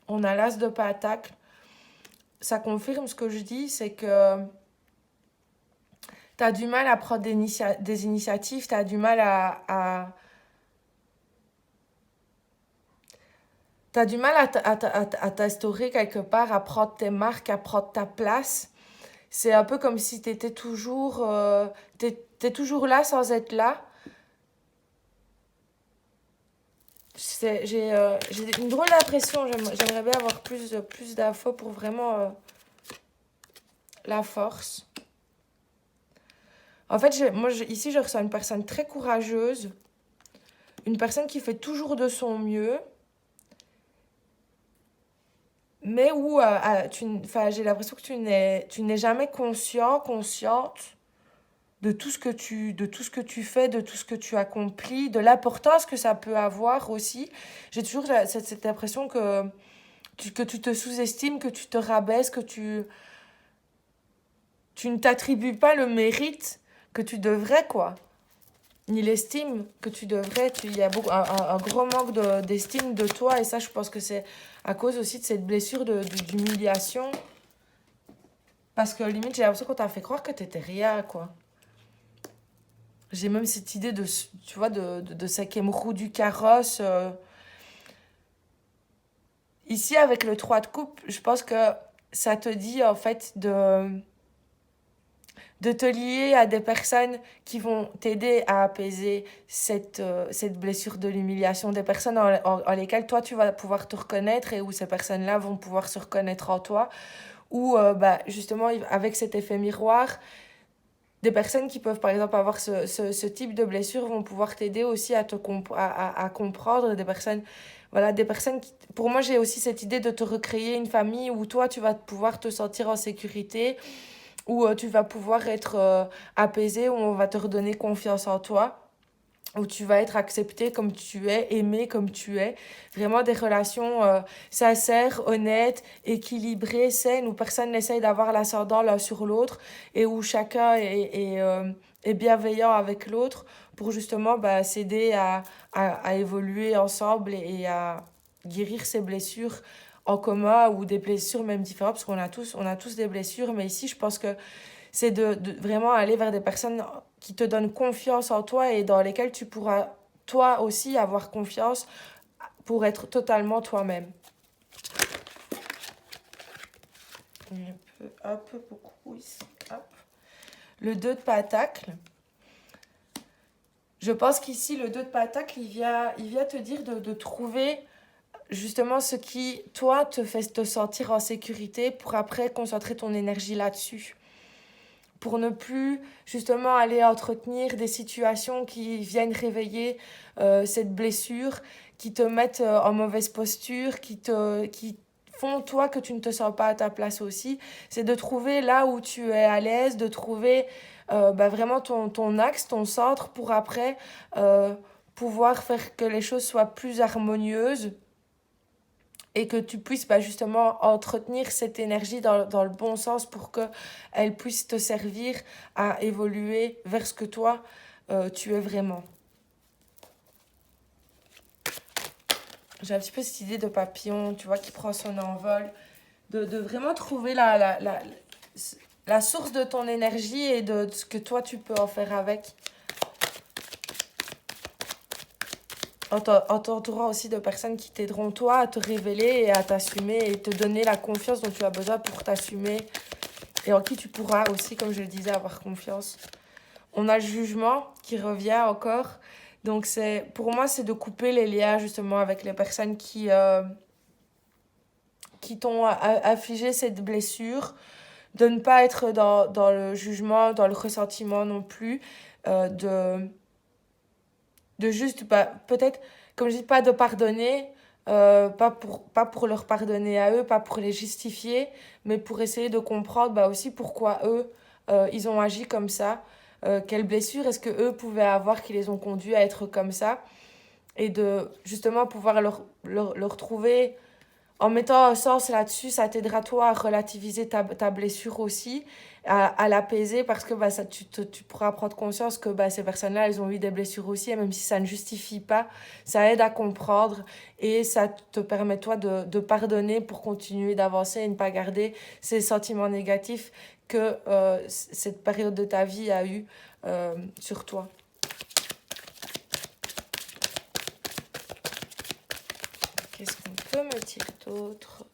On a l'as de pentacle. Ça confirme ce que je dis, c'est que tu as du mal à prendre des initiatives, tu as du mal t'as du mal à t'instaurer quelque part, à prendre tes marques, à prendre ta place. C'est un peu comme si tu étais toujours, t'es toujours là sans être là. J'ai une drôle d'impression, j'aimerais bien avoir plus d'infos pour vraiment la force. En fait, ici, je ressens une personne très courageuse, une personne qui fait toujours de son mieux. mais où enfin, j'ai l'impression que tu n'es jamais consciente de tout ce que tu fais, de tout ce que tu accomplis, de l'importance que ça peut avoir aussi. J'ai toujours cette impression que tu te sous-estimes, que tu te rabaisses, tu ne t'attribues pas le mérite que tu devrais, quoi. Ni l'estime que tu devrais. Il y a un gros manque d'estime de toi. Et ça, je pense que c'est à cause aussi de cette blessure d'humiliation. Parce que limite, j'ai l'impression qu'on t'a fait croire que t'étais rien, quoi. J'ai même cette idée tu vois, de cinquième roue du carrosse. Ici, avec le 3 de coupe, je pense que ça te dit, en fait, de te lier à des personnes qui vont t'aider à apaiser cette blessure de l'humiliation, des personnes en lesquelles toi tu vas pouvoir te reconnaître et où ces personnes-là vont pouvoir se reconnaître en toi, ou bah, justement avec cet effet miroir, des personnes qui peuvent par exemple avoir ce type de blessure vont pouvoir t'aider aussi à comprendre, des personnes, voilà, des personnes qui, pour moi j'ai aussi cette idée de te recréer une famille où toi tu vas pouvoir te sentir en sécurité, où tu vas pouvoir être apaisé, où on va te redonner confiance en toi, où tu vas être accepté comme tu es, aimé comme tu es. Vraiment des relations sincères, honnêtes, équilibrées, saines, où personne n'essaye d'avoir l'ascendant l'un sur l'autre et où chacun est bienveillant avec l'autre pour justement bah, s'aider à évoluer ensemble et à guérir ses blessures en commun ou des blessures même différentes parce on a tous des blessures, mais ici je pense que c'est de vraiment aller vers des personnes qui te donnent confiance en toi et dans lesquelles tu pourras toi aussi avoir confiance pour être totalement toi-même. Un peu beaucoup ici. Hop. Le 2 de pentacle. Je pense qu'ici, le 2 de pentacle, il vient te dire de trouver justement ce qui, toi, te fait te sentir en sécurité pour après concentrer ton énergie là-dessus. Pour ne plus justement aller entretenir des situations qui viennent réveiller cette blessure, qui te mettent en mauvaise posture, qui font toi que tu ne te sens pas à ta place aussi. C'est de trouver là où tu es à l'aise, de trouver bah, vraiment ton axe, ton centre pour après pouvoir faire que les choses soient plus harmonieuses et que tu puisses bah, justement entretenir cette énergie dans le bon sens pour qu'elle puisse te servir à évoluer vers ce que toi, tu es vraiment. J'ai un petit peu cette idée de papillon, tu vois, qui prend son envol, de vraiment trouver la source de ton énergie et de ce que toi, tu peux en faire avec. En t'entourant aussi de personnes qui t'aideront toi à te révéler et à t'assumer et te donner la confiance dont tu as besoin pour t'assumer et en qui tu pourras aussi, comme je le disais, avoir confiance. On a le jugement qui revient encore. Donc pour moi, c'est de couper les liens justement avec les personnes qui t'ont affligé cette blessure, de ne pas être dans le jugement, dans le ressentiment non plus, de juste, bah, peut-être, comme je dis, pas de pardonner, pas pour leur pardonner à eux, pas pour les justifier, mais pour essayer de comprendre bah, aussi pourquoi eux, ils ont agi comme ça, quelles blessures est-ce que eux pouvaient avoir qui les ont conduits à être comme ça, et de justement pouvoir leur trouver en mettant un sens là-dessus, ça t'aidera toi à relativiser ta blessure aussi, à l'apaiser parce que bah, tu pourras prendre conscience que bah, ces personnes-là, elles ont eu des blessures aussi, et même si ça ne justifie pas, ça aide à comprendre et ça te permet toi de pardonner pour continuer d'avancer et ne pas garder ces sentiments négatifs que cette période de ta vie a eu sur toi. Qu'est-ce qu'on peut me dire d'autre ?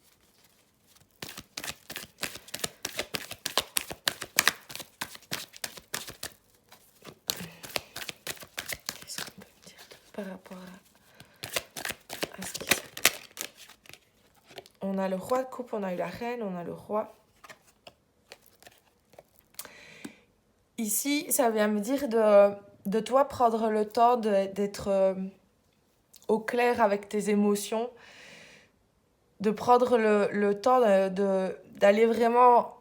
Qu'est-ce qu'on peut me dire d'autre par rapport à ce qui s'est passé ? On a le roi de coupe, on a eu la reine, on a le roi. Ici, ça vient me dire de toi prendre le temps d'être au clair avec tes émotions, de prendre le temps d'aller vraiment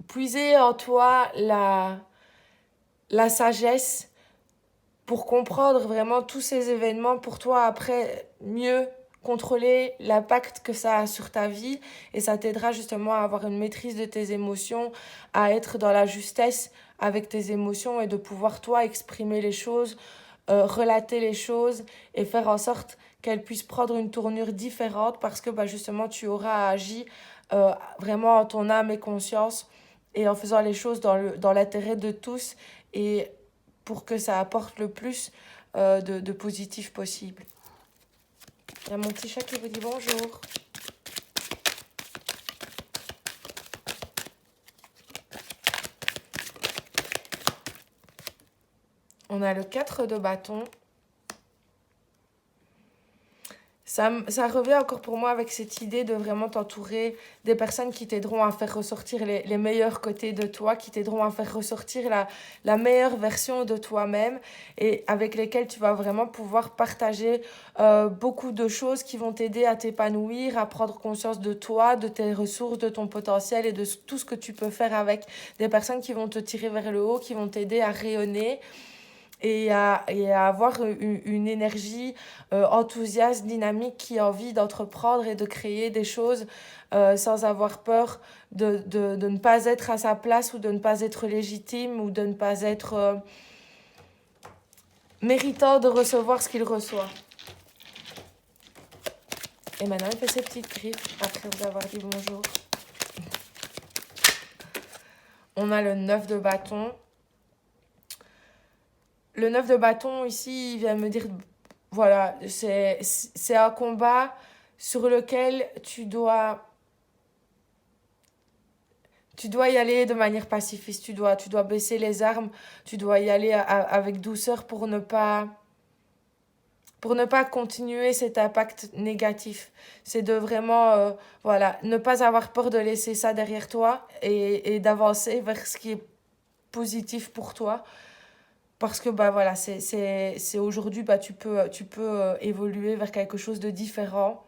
puiser en toi la sagesse pour comprendre vraiment tous ces événements, pour toi après mieux contrôler l'impact que ça a sur ta vie, et ça t'aidera justement à avoir une maîtrise de tes émotions, à être dans la justesse avec tes émotions et de pouvoir toi exprimer les choses, relater les choses et faire en sorte qu'elles puissent prendre une tournure différente parce que bah, justement tu auras agi vraiment en ton âme et conscience et en faisant les choses dans l'intérêt de tous et pour que ça apporte le plus de positif possible. Il y a mon petit chat qui vous dit bonjour. On a le 4 de bâton. Ça revient encore pour moi avec cette idée de vraiment t'entourer des personnes qui t'aideront à faire ressortir les meilleurs côtés de toi, qui t'aideront à faire ressortir la meilleure version de toi-même et avec lesquelles tu vas vraiment pouvoir partager beaucoup de choses qui vont t'aider à t'épanouir, à prendre conscience de toi, de tes ressources, de ton potentiel et de tout ce que tu peux faire avec. Des personnes qui vont te tirer vers le haut, qui vont t'aider à rayonner et à avoir une énergie enthousiaste, dynamique, qui a envie d'entreprendre et de créer des choses sans avoir peur de ne pas être à sa place ou de ne pas être légitime ou de ne pas être méritant de recevoir ce qu'il reçoit. Et maintenant, il fait ses petites griffes après vous avoir dit bonjour. On a le 9 de bâton. Le 9 de bâton, ici, il vient me dire, voilà, c'est un combat sur lequel tu dois y aller de manière pacifiste, tu dois baisser les armes, tu dois y aller avec douceur pour ne pas continuer cet impact négatif. C'est de vraiment, voilà, ne pas avoir peur de laisser ça derrière toi et d'avancer vers ce qui est positif pour toi. Parce que bah voilà, c'est aujourd'hui bah tu peux évoluer vers quelque chose de différent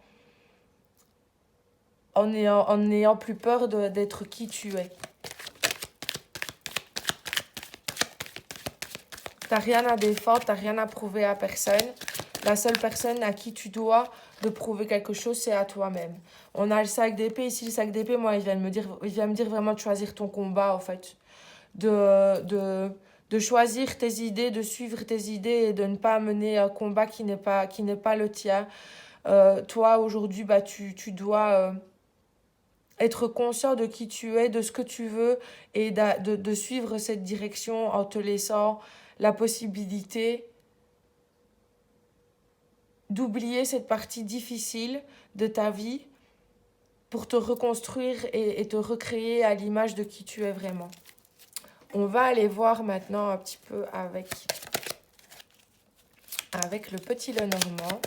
en n'ayant plus peur d'être qui tu es. T'as rien à défendre, t'as rien à prouver à personne. La seule personne à qui tu dois de prouver quelque chose, c'est à toi-même. On a le sac d'épée ici, le sac d'épée, moi il vient me dire vraiment de choisir ton combat en fait. De choisir tes idées, de suivre tes idées et de ne pas mener un combat qui n'est pas le tien. Toi, aujourd'hui, bah, tu dois être conscient de qui tu es, de ce que tu veux et de suivre cette direction en te laissant la possibilité d'oublier cette partie difficile de ta vie pour te reconstruire et te recréer à l'image de qui tu es vraiment. On va aller voir maintenant un petit peu avec le petit Lenormand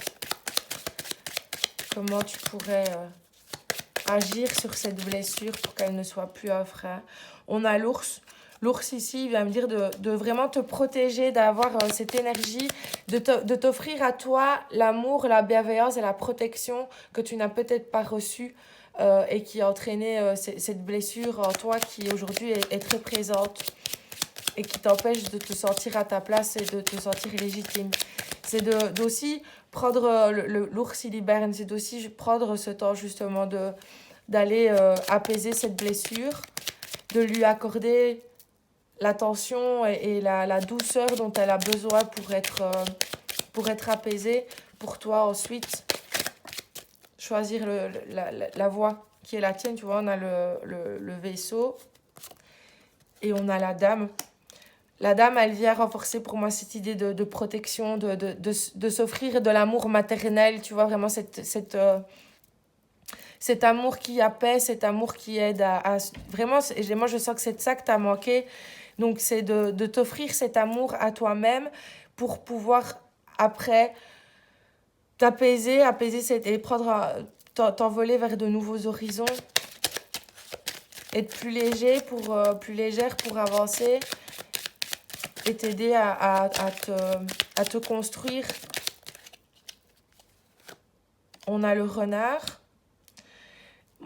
comment tu pourrais agir sur cette blessure pour qu'elle ne soit plus un frein. On a l'ours. L'ours ici, il vient me dire de vraiment te protéger, d'avoir cette énergie, de t'offrir à toi l'amour, la bienveillance et la protection que tu n'as peut-être pas reçue et qui a entraîné cette blessure en toi qui aujourd'hui est très présente et qui t'empêche de te sentir à ta place et de te sentir légitime. C'est d'aussi prendre l'ours il hiberne, c'est d'aussi prendre ce temps justement d'aller apaiser cette blessure, de lui accorder l'attention et la douceur dont elle a besoin pour être apaisée, pour toi ensuite choisir la voie qui est la tienne. Tu vois, on a le vaisseau et on a la dame. La dame, elle vient renforcer pour moi cette idée de protection, de s'offrir de l'amour maternel, tu vois, vraiment cet amour qui apaise, cet amour qui aide à vraiment, moi je sens que c'est ça que t'as manqué, donc c'est de t'offrir cet amour à toi-même pour pouvoir après t'apaiser, et t'envoler vers de nouveaux horizons, être plus léger, plus légère pour avancer et t'aider à te construire. On a le renard.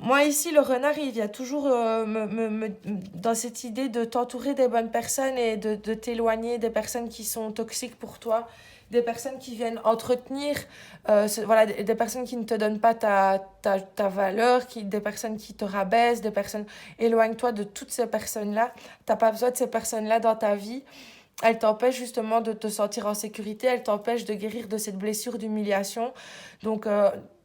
Moi, ici, le renard, il vient toujours dans cette idée de t'entourer des bonnes personnes et de t'éloigner des personnes qui sont toxiques pour toi, des personnes qui viennent entretenir, voilà, des personnes qui ne te donnent pas ta valeur, des personnes qui te rabaissent, des personnes... Éloigne-toi de toutes ces personnes-là. T'as pas besoin de ces personnes-là dans ta vie. Elles t'empêchent justement de te sentir en sécurité, elles t'empêchent de guérir de cette blessure d'humiliation. Donc,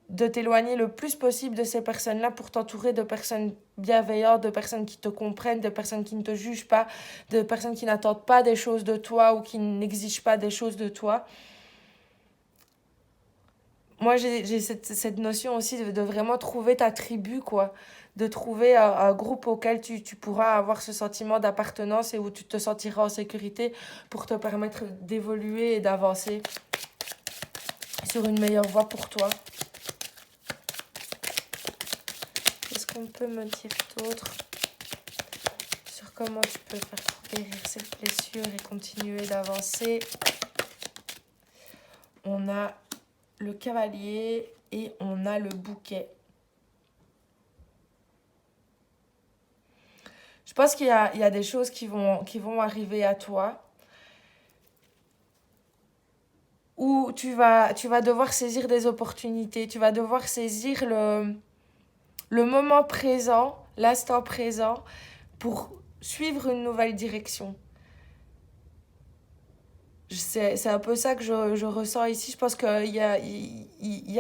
de t'éloigner le plus possible de ces personnes-là pour t'entourer de personnes bienveillantes, de personnes qui te comprennent, de personnes qui ne te jugent pas, de personnes qui n'attendent pas des choses de toi ou qui n'exigent pas des choses de toi. Moi, j'ai cette notion aussi de vraiment trouver ta tribu, quoi. De trouver un groupe auquel tu pourras avoir ce sentiment d'appartenance et où tu te sentiras en sécurité pour te permettre d'évoluer et d'avancer sur une meilleure voie pour toi. Qu'est-ce qu'on peut me dire d'autre sur comment tu peux faire pour guérir cette blessure et continuer d'avancer? On a le cavalier et on a le bouquet. Je pense qu'il y a des choses qui vont arriver à toi où tu vas devoir saisir des opportunités, tu vas devoir saisir le moment présent, l'instant présent, pour suivre une nouvelle direction. C'est un peu ça que je ressens ici. Je pense qu'il y a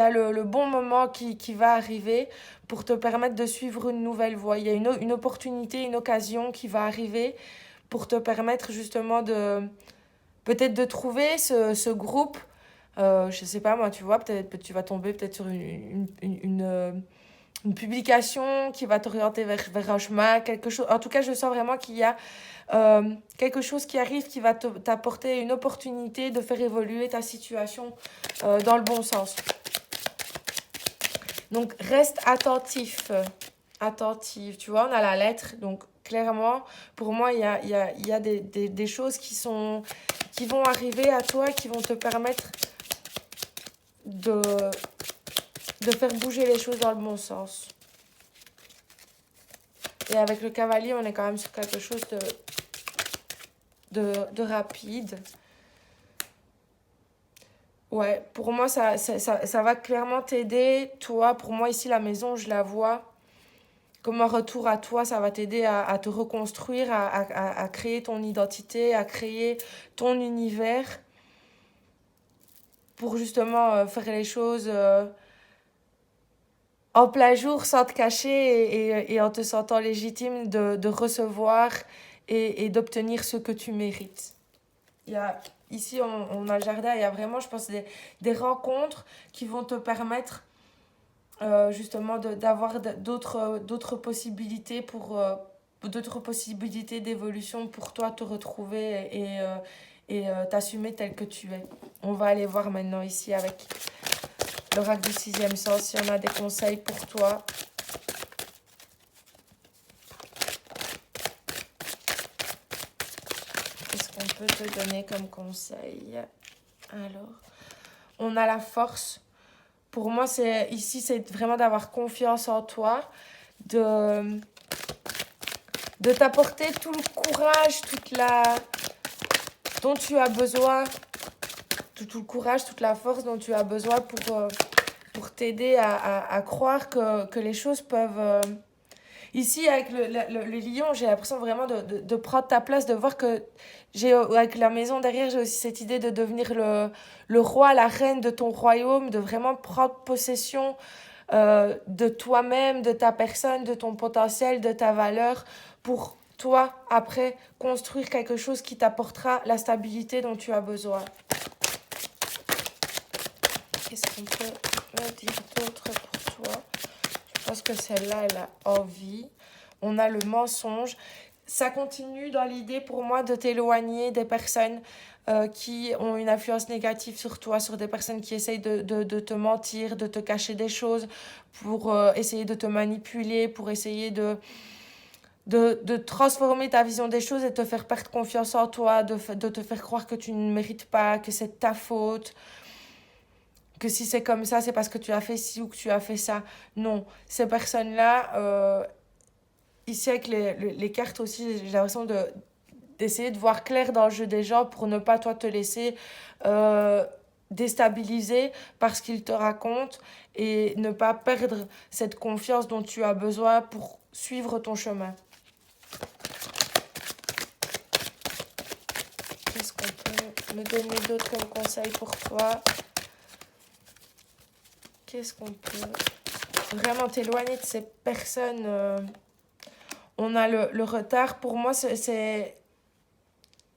le bon moment qui va arriver pour te permettre de suivre une nouvelle voie. Il y a une opportunité, une occasion qui va arriver pour te permettre justement peut-être de trouver ce groupe. Je sais pas moi, tu vois, peut-être tu vas tomber peut-être sur une publication qui va t'orienter vers un chemin, quelque chose. En tout cas, je sens vraiment qu'il y a quelque chose qui arrive qui va t'apporter une opportunité de faire évoluer ta situation dans le bon sens. Donc, reste attentif. Attentive. Tu vois, on a la lettre. Donc, clairement, pour moi, il y a des choses qui vont arriver à toi, qui vont te permettre de faire bouger les choses dans le bon sens. Et avec le cavalier, on est quand même sur quelque chose de rapide. Ouais, pour moi, ça va clairement t'aider. Toi, pour moi, ici, la maison, je la vois comme un retour à toi. Ça va t'aider à te reconstruire, à créer ton identité, à créer ton univers pour justement faire les choses en plein jour sans te cacher et en te sentant légitime de recevoir et d'obtenir ce que tu mérites. Ici, on a le jardin, il y a vraiment, je pense, des rencontres qui vont te permettre justement d'avoir d'autres possibilités d'autres possibilités d'évolution pour toi te retrouver et t'assumer tel que tu es. On va aller voir maintenant ici avec l'oracle du sixième sens, si on a des conseils pour toi. Qu'est-ce qu'on peut te donner comme conseil? Alors, on a la force. Pour moi, ici, c'est vraiment d'avoir confiance en toi, de t'apporter tout le courage, dont tu as besoin, tout le courage, toute la force dont tu as besoin pour t'aider à croire que les choses peuvent... Ici, avec le lion, j'ai l'impression vraiment de prendre ta place, de voir que avec la maison derrière, j'ai aussi cette idée de devenir le roi, la reine de ton royaume, de vraiment prendre possession de toi-même, de ta personne, de ton potentiel, de ta valeur, pour toi, après, construire quelque chose qui t'apportera la stabilité dont tu as besoin. Qu'est-ce qu'on peut me dire d'autre pour toi? Je pense que celle-là, elle a envie. On a le mensonge. Ça continue dans l'idée pour moi de t'éloigner des personnes qui ont une influence négative sur toi, sur des personnes qui essayent de te mentir, de te cacher des choses, pour essayer de te manipuler, pour essayer de transformer ta vision des choses et te faire perdre confiance en toi, de te faire croire que tu ne mérites pas, que c'est ta faute. que si c'est comme ça, c'est parce que tu as fait ci ou que tu as fait ça. Non, ces personnes-là, ici avec les cartes aussi, j'ai l'impression d'essayer de voir clair dans le jeu des gens pour ne pas toi te laisser déstabiliser par ce qu'ils te racontent et ne pas perdre cette confiance dont tu as besoin pour suivre ton chemin. Qu'est-ce qu'on peut me donner d'autre comme conseil pour toi? Qu'est-ce qu'on peut vraiment t'éloigner de ces personnes? On a le retard. Pour moi, c'est...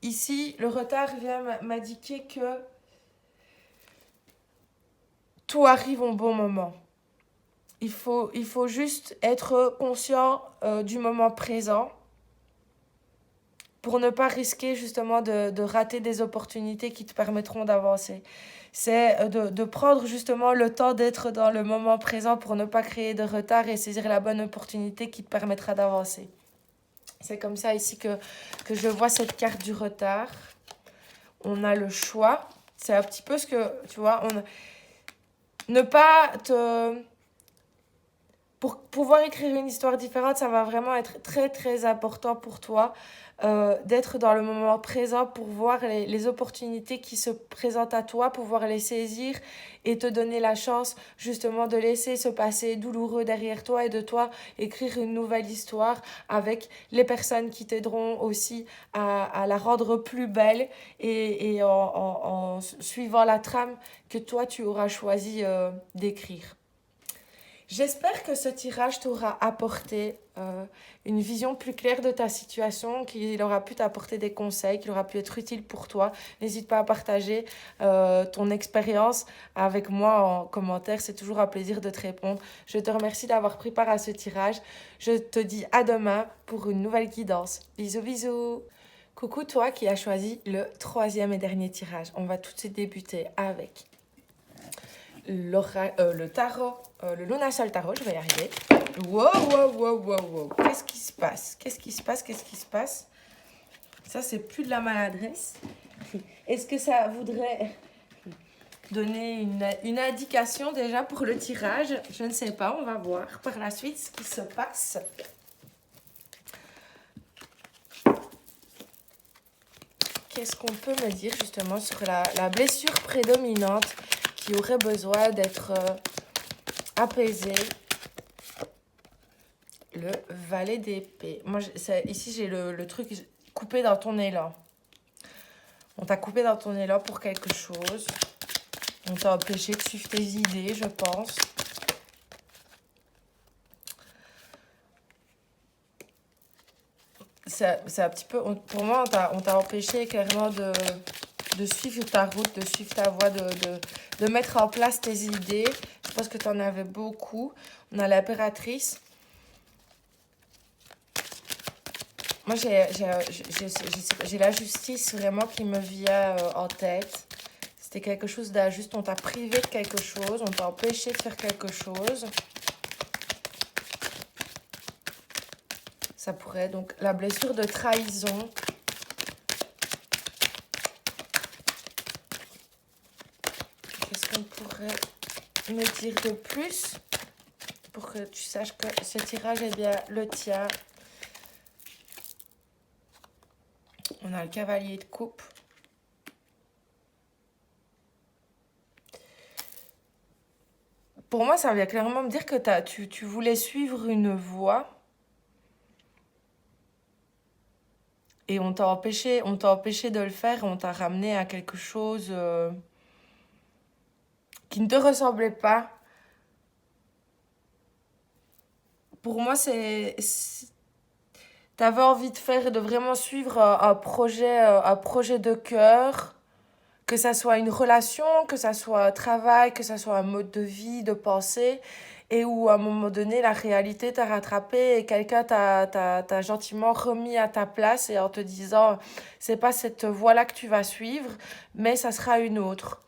Ici, le retard vient m'indiquer que tout arrive au bon moment. Il faut juste être conscient du moment présent pour ne pas risquer justement de rater des opportunités qui te permettront d'avancer. C'est de prendre justement le temps d'être dans le moment présent pour ne pas créer de retard et saisir la bonne opportunité qui te permettra d'avancer. C'est comme ça ici que je vois cette carte du retard. On a le choix. C'est un petit peu ce que, tu vois, ne pas te... Pour pouvoir écrire une histoire différente, ça va vraiment être très, très important pour toi d'être dans le moment présent pour voir les opportunités qui se présentent à toi, pouvoir les saisir et te donner la chance justement de laisser ce passé douloureux derrière toi et de toi écrire une nouvelle histoire avec les personnes qui t'aideront aussi à la rendre plus belle et en suivant la trame que toi tu auras choisi d'écrire. J'espère que ce tirage t'aura apporté une vision plus claire de ta situation, qu'il aura pu t'apporter des conseils, qu'il aura pu être utile pour toi. N'hésite pas à partager ton expérience avec moi en commentaire. C'est toujours un plaisir de te répondre. Je te remercie d'avoir pris part à ce tirage. Je te dis à demain pour une nouvelle guidance. Bisous, bisous. Coucou toi qui as choisi le 3e et dernier tirage. On va tout de suite débuter avec le tarot, le Lunasol Tarot, je vais y arriver. Wow. Qu'est-ce qui se passe? Qu'est-ce qui se passe? Ça, c'est plus de la maladresse. Est-ce que ça voudrait donner une indication déjà pour le tirage? Je ne sais pas, on va voir par la suite ce qui se passe. Qu'est-ce qu'on peut me dire justement sur la blessure prédominante qui aurait besoin d'être apaisée? Le valet d'épée. Moi, ici, j'ai le truc coupé dans ton élan. On t'a coupé dans ton élan pour quelque chose. On t'a empêché de suivre tes idées, je pense. C'est un petit peu... Pour moi, on t'a empêché clairement de suivre ta route, de suivre ta voie, de mettre en place tes idées. Je pense que tu en avais beaucoup. On a l'impératrice. Moi, j'ai la justice vraiment qui me vient en tête. C'était quelque chose d'injuste. On t'a privé de quelque chose. On t'a empêché de faire quelque chose. Ça pourrait donc la blessure de trahison. Qu'est-ce qu'on pourrait me dire de plus pour que tu saches que ce tirage est bien le tien? On a le cavalier de coupe. Pour moi, ça vient clairement me dire que tu voulais suivre une voie. Et on t'a empêché de le faire. On t'a ramené à quelque chose qui ne te ressemblait pas. Pour moi, t'avais envie de vraiment suivre un projet de cœur, que ça soit une relation, que ça soit un travail, que ça soit un mode de vie, de pensée, et où à un moment donné, la réalité t'a rattrapé et quelqu'un t'a gentiment remis à ta place et en te disant, c'est pas cette voie-là que tu vas suivre, mais ça sera une autre.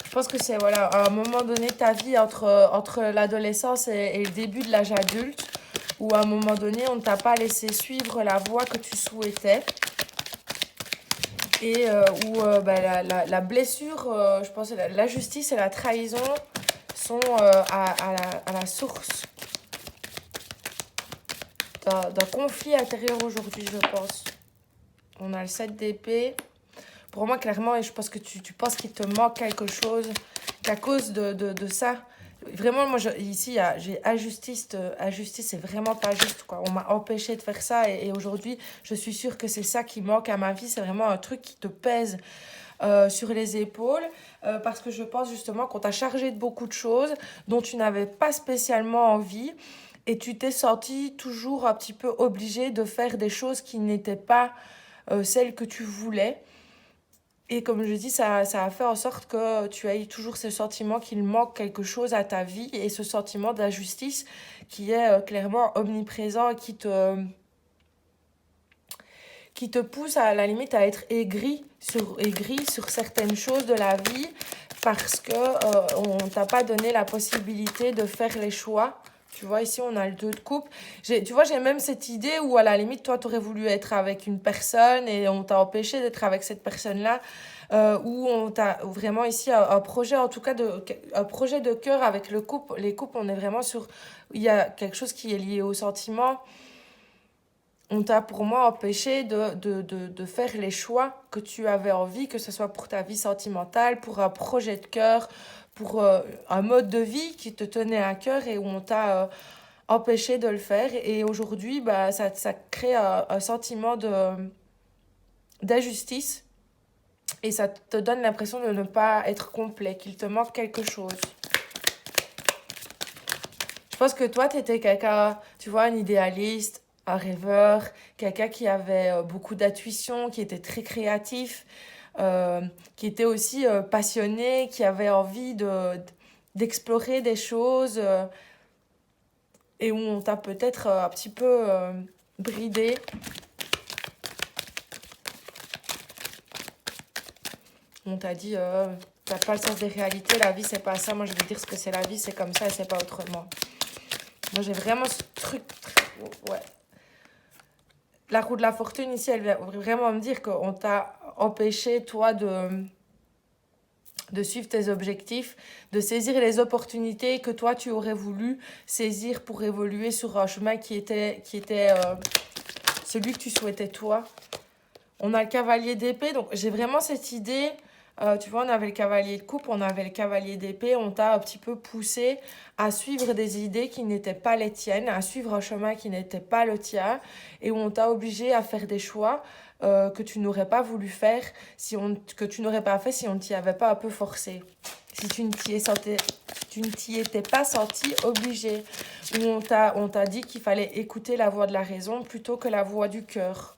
Je pense que c'est voilà, à un moment donné de ta vie, entre l'adolescence et le début de l'âge adulte, où à un moment donné, on ne t'a pas laissé suivre la voie que tu souhaitais. et où bah, la blessure, je pense, la justice et la trahison sont à la source d'un conflit intérieur aujourd'hui, je pense. On a le 7 d'épée. Pour moi, clairement, et je pense que tu penses qu'il te manque quelque chose, qu'à cause de ça, vraiment, moi, ici, j'ai injustice. Injustice, c'est vraiment pas juste, quoi. On m'a empêché de faire ça et aujourd'hui, je suis sûre que c'est ça qui manque à ma vie. C'est vraiment un truc qui te pèse sur les épaules parce que je pense justement qu'on t'a chargé de beaucoup de choses dont tu n'avais pas spécialement envie et tu t'es senti toujours un petit peu obligé de faire des choses qui n'étaient pas celles que tu voulais. Et comme je dis, ça a fait en sorte que tu aies toujours ce sentiment qu'il manque quelque chose à ta vie et ce sentiment d'injustice qui est clairement omniprésent et qui te pousse à la limite à être aigri sur certaines choses de la vie parce que on t'a pas donné la possibilité de faire les choix. Tu vois, ici, on a le 2 de coupe. Tu vois, j'ai même cette idée où, à la limite, toi, tu aurais voulu être avec une personne et on t'a empêché d'être avec cette personne-là. Où on t'a vraiment ici un projet, en tout cas, un projet de cœur avec le couple. Les couples, on est vraiment sur... Il y a quelque chose qui est lié au sentiment. On t'a pour moi empêché de faire les choix que tu avais envie, que ce soit pour ta vie sentimentale, pour un projet de cœur, pour un mode de vie qui te tenait à cœur et où on t'a empêché de le faire. Et aujourd'hui, bah, ça crée un sentiment d'injustice et ça te donne l'impression de ne pas être complet, qu'il te manque quelque chose. Je pense que toi, tu étais quelqu'un, tu vois, un idéaliste, un rêveur, quelqu'un qui avait beaucoup d'intuition, qui était très créatif, euh, qui était aussi passionné, qui avait envie d'explorer des choses et où on t'a peut-être un petit peu bridé. On t'a dit, t'as pas le sens des réalités, la vie c'est pas ça, moi je vais dire ce que c'est la vie, c'est comme ça et c'est pas autrement. Moi j'ai vraiment ce truc, ouais. La roue de la fortune ici, elle vient vraiment me dire qu'on t'a empêché, toi, de suivre tes objectifs, de saisir les opportunités que toi, tu aurais voulu saisir pour évoluer sur un chemin qui était celui que tu souhaitais, toi. On a le cavalier d'épée, donc j'ai vraiment cette idée. Tu vois, on avait le cavalier de coupe, on avait le cavalier d'épée, on t'a un petit peu poussé à suivre des idées qui n'étaient pas les tiennes, à suivre un chemin qui n'était pas le tien, et où on t'a obligé à faire des choix que tu n'aurais pas voulu faire, que tu n'aurais pas fait si on ne t'y avait pas un peu forcé. Si tu ne t'y étais pas senti obligé, où on t'a dit qu'il fallait écouter la voix de la raison plutôt que la voix du cœur.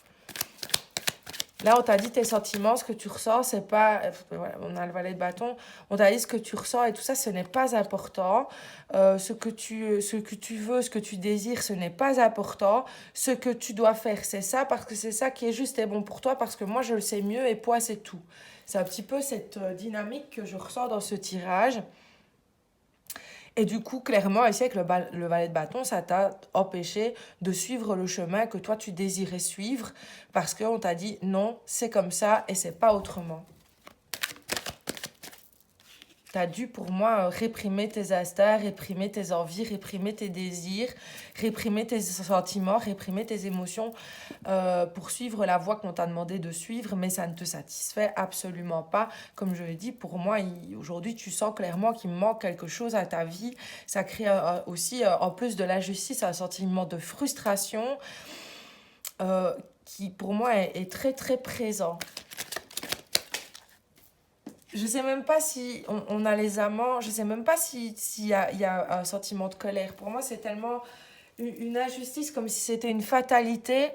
Là, on t'a dit tes sentiments, ce que tu ressens, c'est pas... Voilà, on a le valet de bâton. On t'a dit ce que tu ressens et tout ça, ce n'est pas important. Ce que tu veux, ce que tu désires, ce n'est pas important. Ce que tu dois faire, c'est ça, parce que c'est ça qui est juste et bon pour toi, parce que moi, je le sais mieux et toi, c'est tout. C'est un petit peu cette dynamique que je ressens dans ce tirage. Et du coup, clairement, ici, avec le valet de bâton, ça t'a empêché de suivre le chemin que toi, tu désirais suivre parce qu'on t'a dit non, c'est comme ça et c'est pas autrement. T'as dû, pour moi, réprimer tes instincts, réprimer tes envies, réprimer tes désirs, réprimer tes sentiments, réprimer tes émotions pour suivre la voie qu'on t'a demandé de suivre, mais ça ne te satisfait absolument pas. Comme je l'ai dit, pour moi, aujourd'hui, tu sens clairement qu'il manque quelque chose à ta vie. Ça crée aussi, en plus de l'injustice, un sentiment de frustration qui, pour moi, est très, très présent. Je sais même pas si on a les amants, je sais même pas s'il y a un sentiment de colère. Pour moi, c'est tellement une injustice, comme si c'était une fatalité.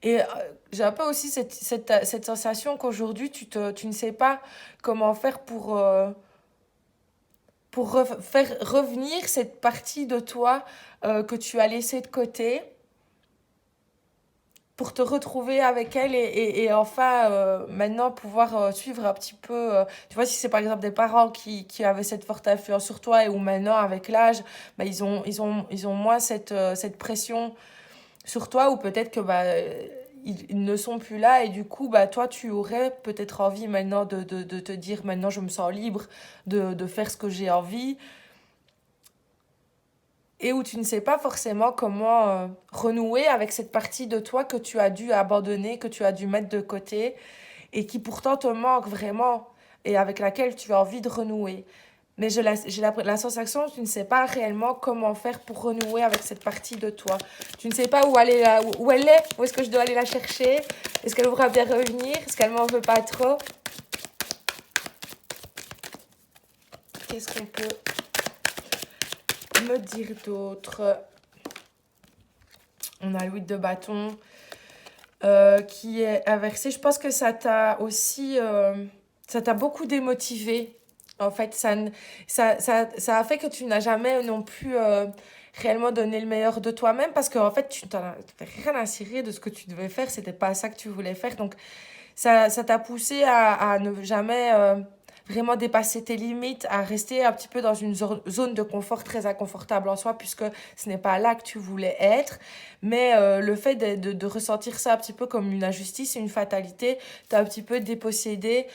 Et j'ai un peu aussi cette sensation qu'aujourd'hui, tu ne sais pas comment faire pour faire revenir cette partie de toi que tu as laissée de côté pour te retrouver avec elle et enfin maintenant pouvoir suivre un petit peu tu vois, si c'est par exemple des parents qui avaient cette forte influence sur toi et où maintenant avec l'âge bah, ils ont moins cette pression sur toi ou peut-être que bah, ils ne sont plus là et du coup, bah, toi, tu aurais peut-être envie maintenant de te dire, maintenant, je me sens libre de faire ce que j'ai envie et où tu ne sais pas forcément comment renouer avec cette partie de toi que tu as dû abandonner, que tu as dû mettre de côté et qui pourtant te manque vraiment et avec laquelle tu as envie de renouer. Mais j'ai la sensation que tu ne sais pas réellement comment faire pour renouer avec cette partie de toi. Tu ne sais pas où aller, où elle est, où est-ce que je dois aller la chercher. Est-ce qu'elle voudra bien revenir? Est-ce qu'elle m'en veut pas trop? Qu'est-ce qu'on peut me dire d'autre? On a le 8 de bâton qui est inversé. Je pense que ça t'a aussi... ça t'a beaucoup démotivé. En fait, ça a fait que tu n'as jamais non plus réellement donné le meilleur de toi-même parce qu'en fait, tu n'avais rien à cirer de ce que tu devais faire. C'était pas ça que tu voulais faire. Donc, ça t'a poussé à ne jamais vraiment dépasser tes limites, à rester un petit peu dans une zone de confort très inconfortable en soi, puisque ce n'est pas là que tu voulais être. Mais le fait de ressentir ça un petit peu comme une injustice, une fatalité, t'as un petit peu dépossédé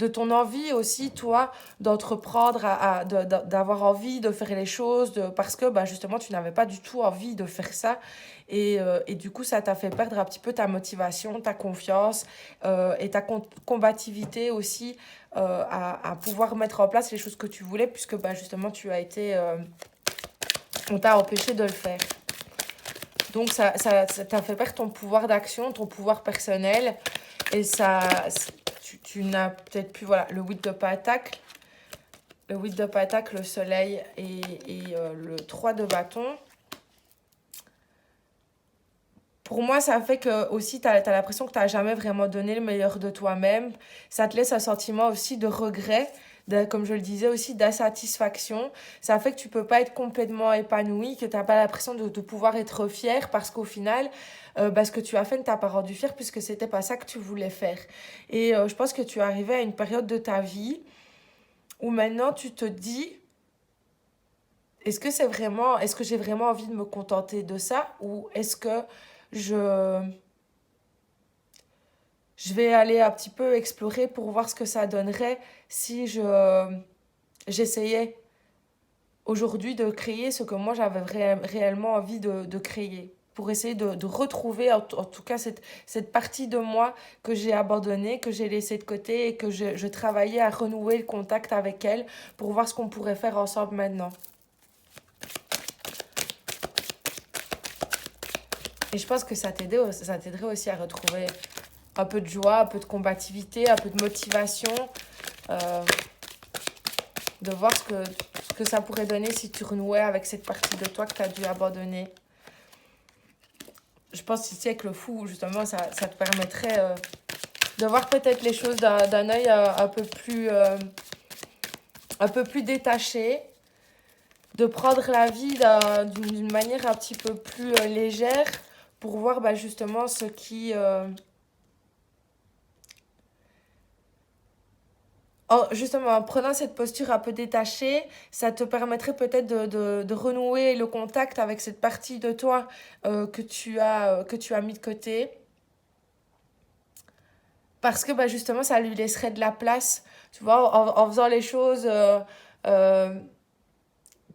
de ton envie aussi, toi, d'entreprendre, d'avoir envie de faire les choses, parce que bah, justement, tu n'avais pas du tout envie de faire ça. Et du coup, ça t'a fait perdre un petit peu ta motivation, ta confiance et ta combativité aussi à pouvoir mettre en place les choses que tu voulais, puisque bah, justement, tu as été... on t'a empêché de le faire. Donc, ça t'a fait perdre ton pouvoir d'action, ton pouvoir personnel. Et tu n'as peut-être plus, voilà, le 8 de pentacle. Le 8 de pentacle, le soleil et le 3 de bâton. Pour moi, ça fait que aussi, tu as l'impression que tu n'as jamais vraiment donné le meilleur de toi-même. Ça te laisse un sentiment aussi de regret, comme je le disais aussi, d'insatisfaction. Ça fait que tu peux pas être complètement épanoui, que tu n'as pas l'impression de pouvoir être fier parce qu'au final, ce que tu as fait ne t'a pas rendu fier puisque c'était pas ça que tu voulais faire. Et je pense que tu es arrivé à une période de ta vie où maintenant tu te dis, est-ce que j'ai vraiment envie de me contenter de ça ou est-ce que je je vais aller un petit peu explorer pour voir ce que ça donnerait si j'essayais aujourd'hui de créer ce que moi j'avais réellement envie de créer. Pour essayer de retrouver en tout cas cette partie de moi que j'ai abandonnée, que j'ai laissée de côté et que je travaillais à renouer le contact avec elle pour voir ce qu'on pourrait faire ensemble maintenant. Et je pense que ça t'aiderait aussi à retrouver un peu de joie, un peu de combativité, un peu de motivation, euh, de voir ce que ça pourrait donner si tu renouais avec cette partie de toi que tu as dû abandonner. Je pense ici avec le fou, justement, ça te permettrait de voir peut-être les choses d'un œil un peu plus détaché, de prendre la vie d'une manière un petit peu plus légère pour voir bah, justement ce qui... justement, en prenant cette posture un peu détachée, ça te permettrait peut-être de renouer le contact avec cette partie de toi que tu as mis de côté. Parce que bah, justement, ça lui laisserait de la place, tu vois, en faisant les choses, euh,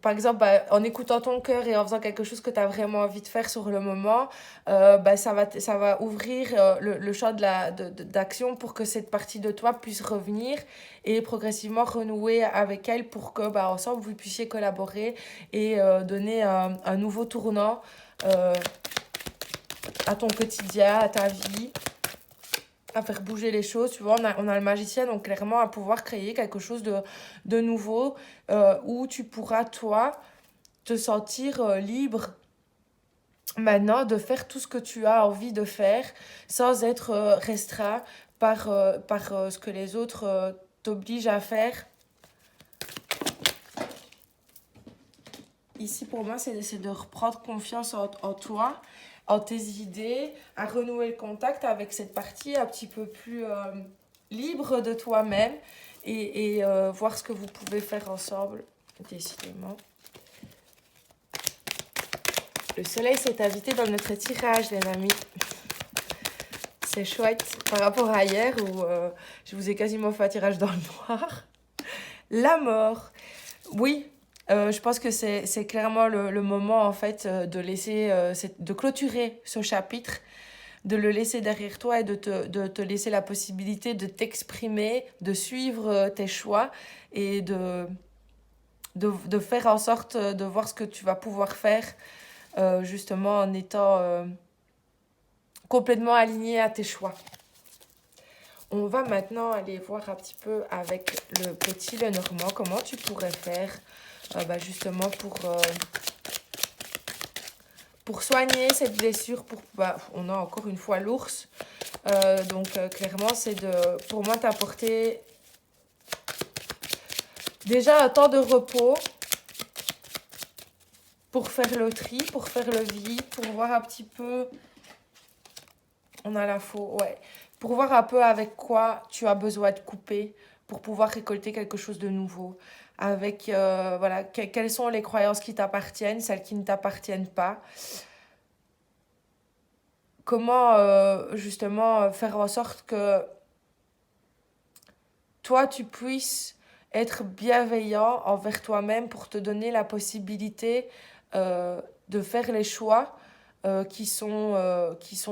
par exemple, bah, en écoutant ton cœur et en faisant quelque chose que tu as vraiment envie de faire sur le moment, bah, ça va ouvrir le champ d'action pour que cette partie de toi puisse revenir et progressivement renouer avec elle pour que bah, ensemble vous puissiez collaborer et donner un nouveau tournant à ton quotidien, à ta vie, à faire bouger les choses. Tu vois, on a le magicien, donc clairement à pouvoir créer quelque chose de nouveau où tu pourras, toi, te sentir libre maintenant de faire tout ce que tu as envie de faire sans être restreint par ce que les autres t'obligent à faire. Ici, pour moi, c'est de reprendre confiance en toi, en tes idées, à renouer le contact avec cette partie un petit peu plus libre de toi-même et voir ce que vous pouvez faire ensemble, décidément. Le soleil s'est invité dans notre tirage, les amis. C'est chouette. Par rapport à hier où je vous ai quasiment fait un tirage dans le noir. La mort. Oui, je pense que c'est clairement le moment en fait de laisser, de clôturer ce chapitre, de le laisser derrière toi et de te laisser la possibilité de t'exprimer, de suivre tes choix et de faire en sorte de voir ce que tu vas pouvoir faire justement en étant complètement aligné à tes choix. On va maintenant aller voir un petit peu avec le petit Lenormand comment tu pourrais faire justement pour soigner cette blessure. On a encore une fois l'ours. Donc clairement, c'est pour moi t'apporter déjà un temps de repos pour faire le tri, pour faire le vide, pour voir un petit peu... On a l'info, ouais. Pour voir un peu avec quoi tu as besoin de couper pour pouvoir récolter quelque chose de nouveau. Avec, voilà, quelles sont les croyances qui t'appartiennent, celles qui ne t'appartiennent pas. Comment, justement, faire en sorte que toi, tu puisses être bienveillant envers toi-même pour te donner la possibilité de faire les choix qui sont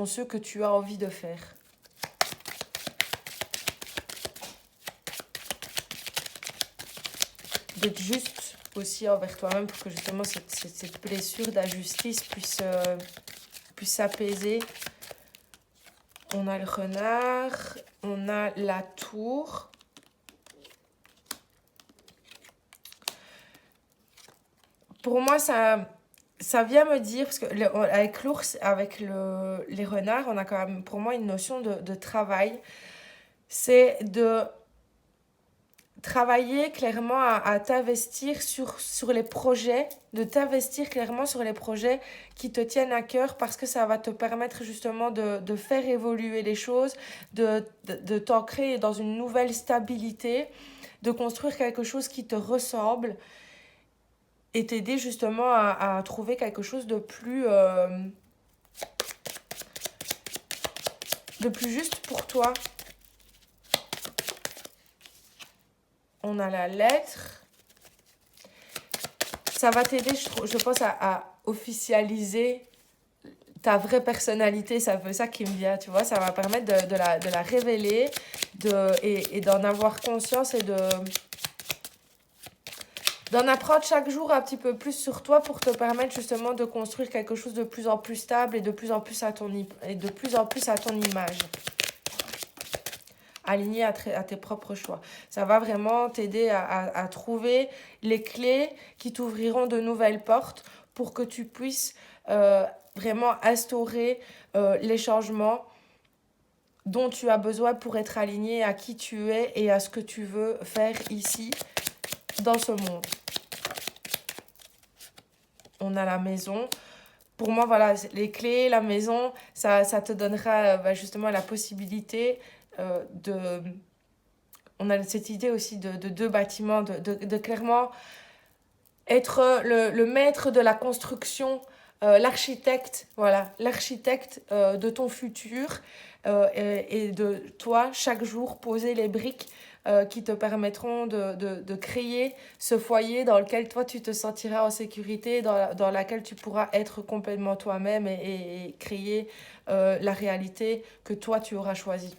ceux que tu as envie de faire. D'être juste aussi envers toi-même pour que justement cette blessure d'injustice puisse s'apaiser. On a le renard, on a la tour. Pour moi, ça vient me dire, parce que avec l'ours, avec les renards, on a quand même pour moi une notion de travail. C'est de travailler clairement à t'investir sur les projets, de t'investir clairement sur les projets qui te tiennent à cœur parce que ça va te permettre justement de faire évoluer les choses, de t'ancrer dans une nouvelle stabilité, de construire quelque chose qui te ressemble et t'aider justement à trouver quelque chose de plus juste pour toi. On a la lettre. Ça va t'aider, je pense, à officialiser ta vraie personnalité. C'est un peu ça qui me vient, tu vois. Ça va permettre de la révéler et d'en avoir conscience et d'en apprendre chaque jour un petit peu plus sur toi pour te permettre justement de construire quelque chose de plus en plus stable et de plus en plus à ton image. Aligné à tes propres choix. Ça va vraiment t'aider à trouver les clés qui t'ouvriront de nouvelles portes pour que tu puisses vraiment instaurer les changements dont tu as besoin pour être aligné à qui tu es et à ce que tu veux faire ici, dans ce monde. On a la maison. Pour moi, voilà, les clés, la maison, ça te donnera justement la possibilité on a cette idée aussi de deux bâtiments, de clairement être le maître de la construction, l'architecte, voilà, l'architecte de ton futur et de toi, chaque jour, poser les briques qui te permettront de créer ce foyer dans lequel toi, tu te sentiras en sécurité, dans laquelle tu pourras être complètement toi-même et créer la réalité que toi, tu auras choisie.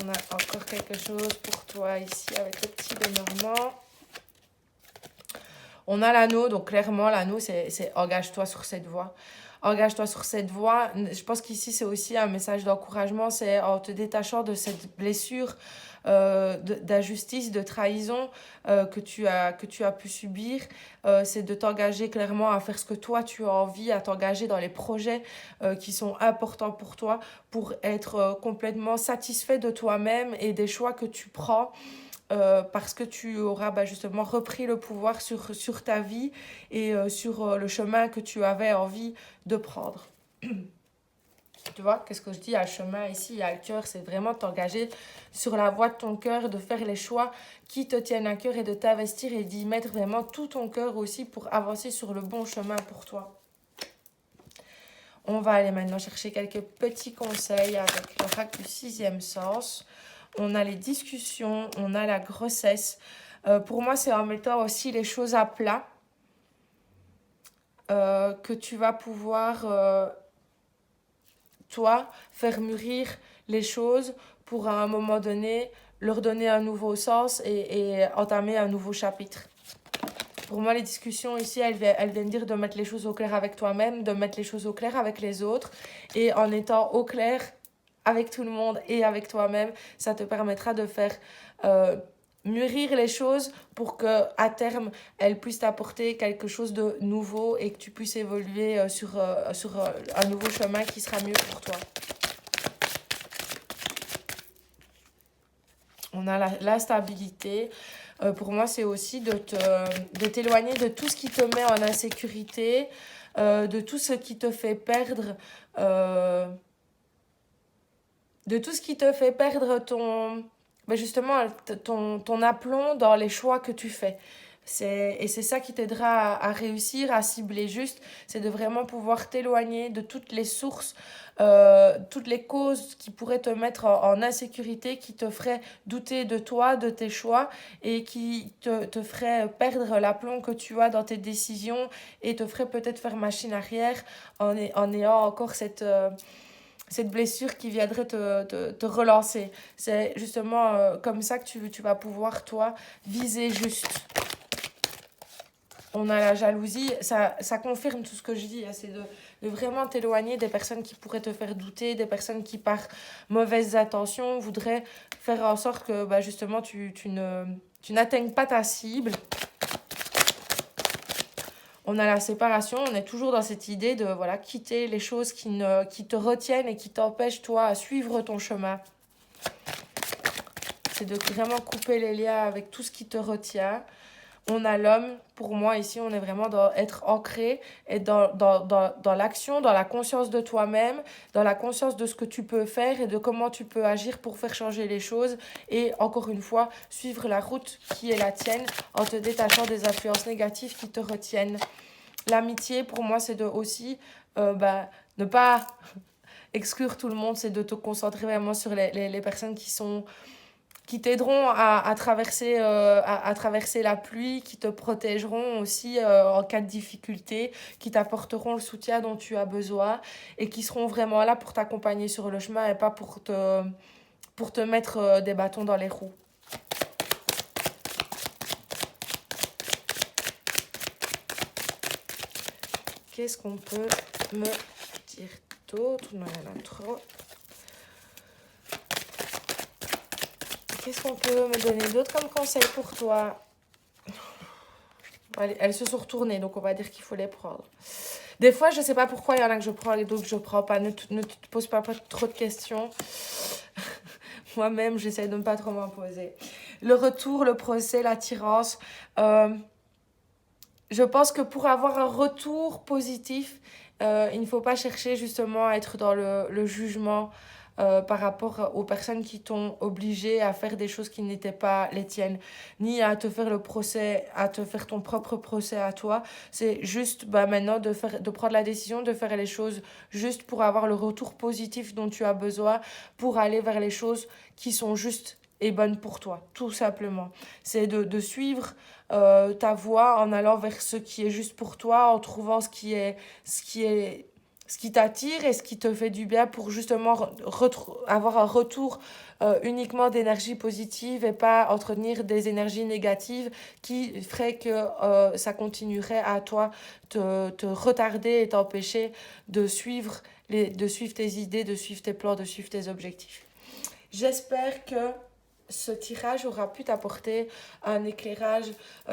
On a encore quelque chose pour toi ici avec le petit Lenormand. On a l'anneau, donc clairement l'anneau c'est engage-toi sur cette voie. Engage-toi sur cette voie. Je pense qu'ici c'est aussi un message d'encouragement, c'est en te détachant de cette blessure d'injustice, de trahison que tu as pu subir. C'est de t'engager clairement à faire ce que toi tu as envie, à t'engager dans les projets qui sont importants pour toi, pour être complètement satisfait de toi-même et des choix que tu prends. Parce que tu auras justement repris le pouvoir sur ta vie et sur le chemin que tu avais envie de prendre. Tu vois, qu'est-ce que je dis? Il y a le chemin ici, il y a le cœur. C'est vraiment t'engager sur la voie de ton cœur, de faire les choix qui te tiennent à cœur et de t'investir et d'y mettre vraiment tout ton cœur aussi pour avancer sur le bon chemin pour toi. On va aller maintenant chercher quelques petits conseils avec l'oracle du sixième sens. On a les discussions, on a la grossesse. Pour moi, c'est en mettant aussi les choses à plat que tu vas pouvoir, toi, faire mûrir les choses pour à un moment donné leur donner un nouveau sens et entamer un nouveau chapitre. Pour moi, les discussions ici, elles viennent dire de mettre les choses au clair avec toi-même, de mettre les choses au clair avec les autres. Et en étant au clair avec tout le monde et avec toi-même, ça te permettra de faire mûrir les choses pour que à terme, elles puissent t'apporter quelque chose de nouveau et que tu puisses évoluer sur un nouveau chemin qui sera mieux pour toi. On a la stabilité. Pour moi, c'est aussi de t'éloigner de tout ce qui te met en insécurité, de tout ce qui te fait perdre, de tout ce qui te fait perdre justement, ton aplomb dans les choix que tu fais. Et c'est ça qui t'aidera à réussir, à cibler juste. C'est de vraiment pouvoir t'éloigner de toutes les sources, toutes les causes qui pourraient te mettre en insécurité, qui te feraient douter de toi, de tes choix et qui te feraient perdre l'aplomb que tu as dans tes décisions et te feraient peut-être faire machine arrière en ayant encore cette blessure qui viendrait te relancer. C'est justement comme ça que tu vas pouvoir, toi, viser juste. On a la jalousie, ça confirme tout ce que je dis, hein, c'est de vraiment t'éloigner des personnes qui pourraient te faire douter, des personnes qui, par mauvaises intentions, voudraient faire en sorte que justement tu n'atteignes pas ta cible. On a la séparation, on est toujours dans cette idée de quitter les choses qui te retiennent et qui t'empêchent, toi, à suivre ton chemin. C'est de vraiment couper les liens avec tout ce qui te retient. On a l'homme, pour moi ici, on est vraiment dans être ancré et dans l'action, dans la conscience de toi-même, dans la conscience de ce que tu peux faire et de comment tu peux agir pour faire changer les choses. Et encore une fois, suivre la route qui est la tienne en te détachant des influences négatives qui te retiennent. L'amitié, pour moi, c'est de aussi ne pas exclure tout le monde, c'est de te concentrer vraiment sur les personnes qui t'aideront à traverser la pluie, qui te protégeront aussi en cas de difficulté, qui t'apporteront le soutien dont tu as besoin et qui seront vraiment là pour t'accompagner sur le chemin et pas pour te mettre des bâtons dans les roues. Qu'est-ce qu'on peut me dire d'autre? Non, il y en a trop. Qu'est-ce qu'on peut me donner d'autre comme conseil pour toi? Allez, elles se sont retournées, donc on va dire qu'il faut les prendre. Des fois, je ne sais pas pourquoi il y en a que je prends et d'autres que je ne prends pas. Ne te pose pas trop de questions. Moi-même, j'essaie de ne pas trop m'imposer. Le retour, le procès, l'attirance. Je pense que pour avoir un retour positif, il ne faut pas chercher justement à être dans le jugement par rapport aux personnes qui t'ont obligé à faire des choses qui n'étaient pas les tiennes, ni à te faire le procès, à te faire ton propre procès à toi. C'est juste maintenant de prendre la décision de faire les choses juste pour avoir le retour positif dont tu as besoin, pour aller vers les choses qui sont justes et bonnes pour toi, tout simplement. C'est de suivre ta voie en allant vers ce qui est juste pour toi, en trouvant ce qui t'attire et ce qui te fait du bien pour justement avoir un retour uniquement d'énergie positive et pas entretenir des énergies négatives qui feraient que ça continuerait à toi te retarder et t'empêcher de suivre tes idées, de suivre tes plans, de suivre tes objectifs. J'espère que ce tirage aura pu t'apporter un éclairage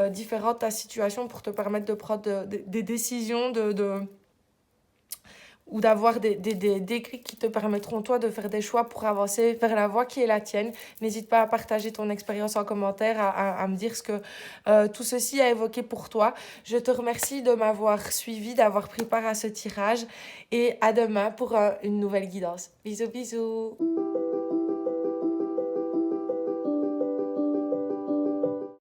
différent de ta situation pour te permettre de prendre des décisions ou d'avoir des déclics qui te permettront, toi, de faire des choix pour avancer vers la voie qui est la tienne. N'hésite pas à partager ton expérience en commentaire, à me dire ce que tout ceci a évoqué pour toi. Je te remercie de m'avoir suivi, d'avoir pris part à ce tirage et à demain pour une nouvelle guidance. Bisous, bisous.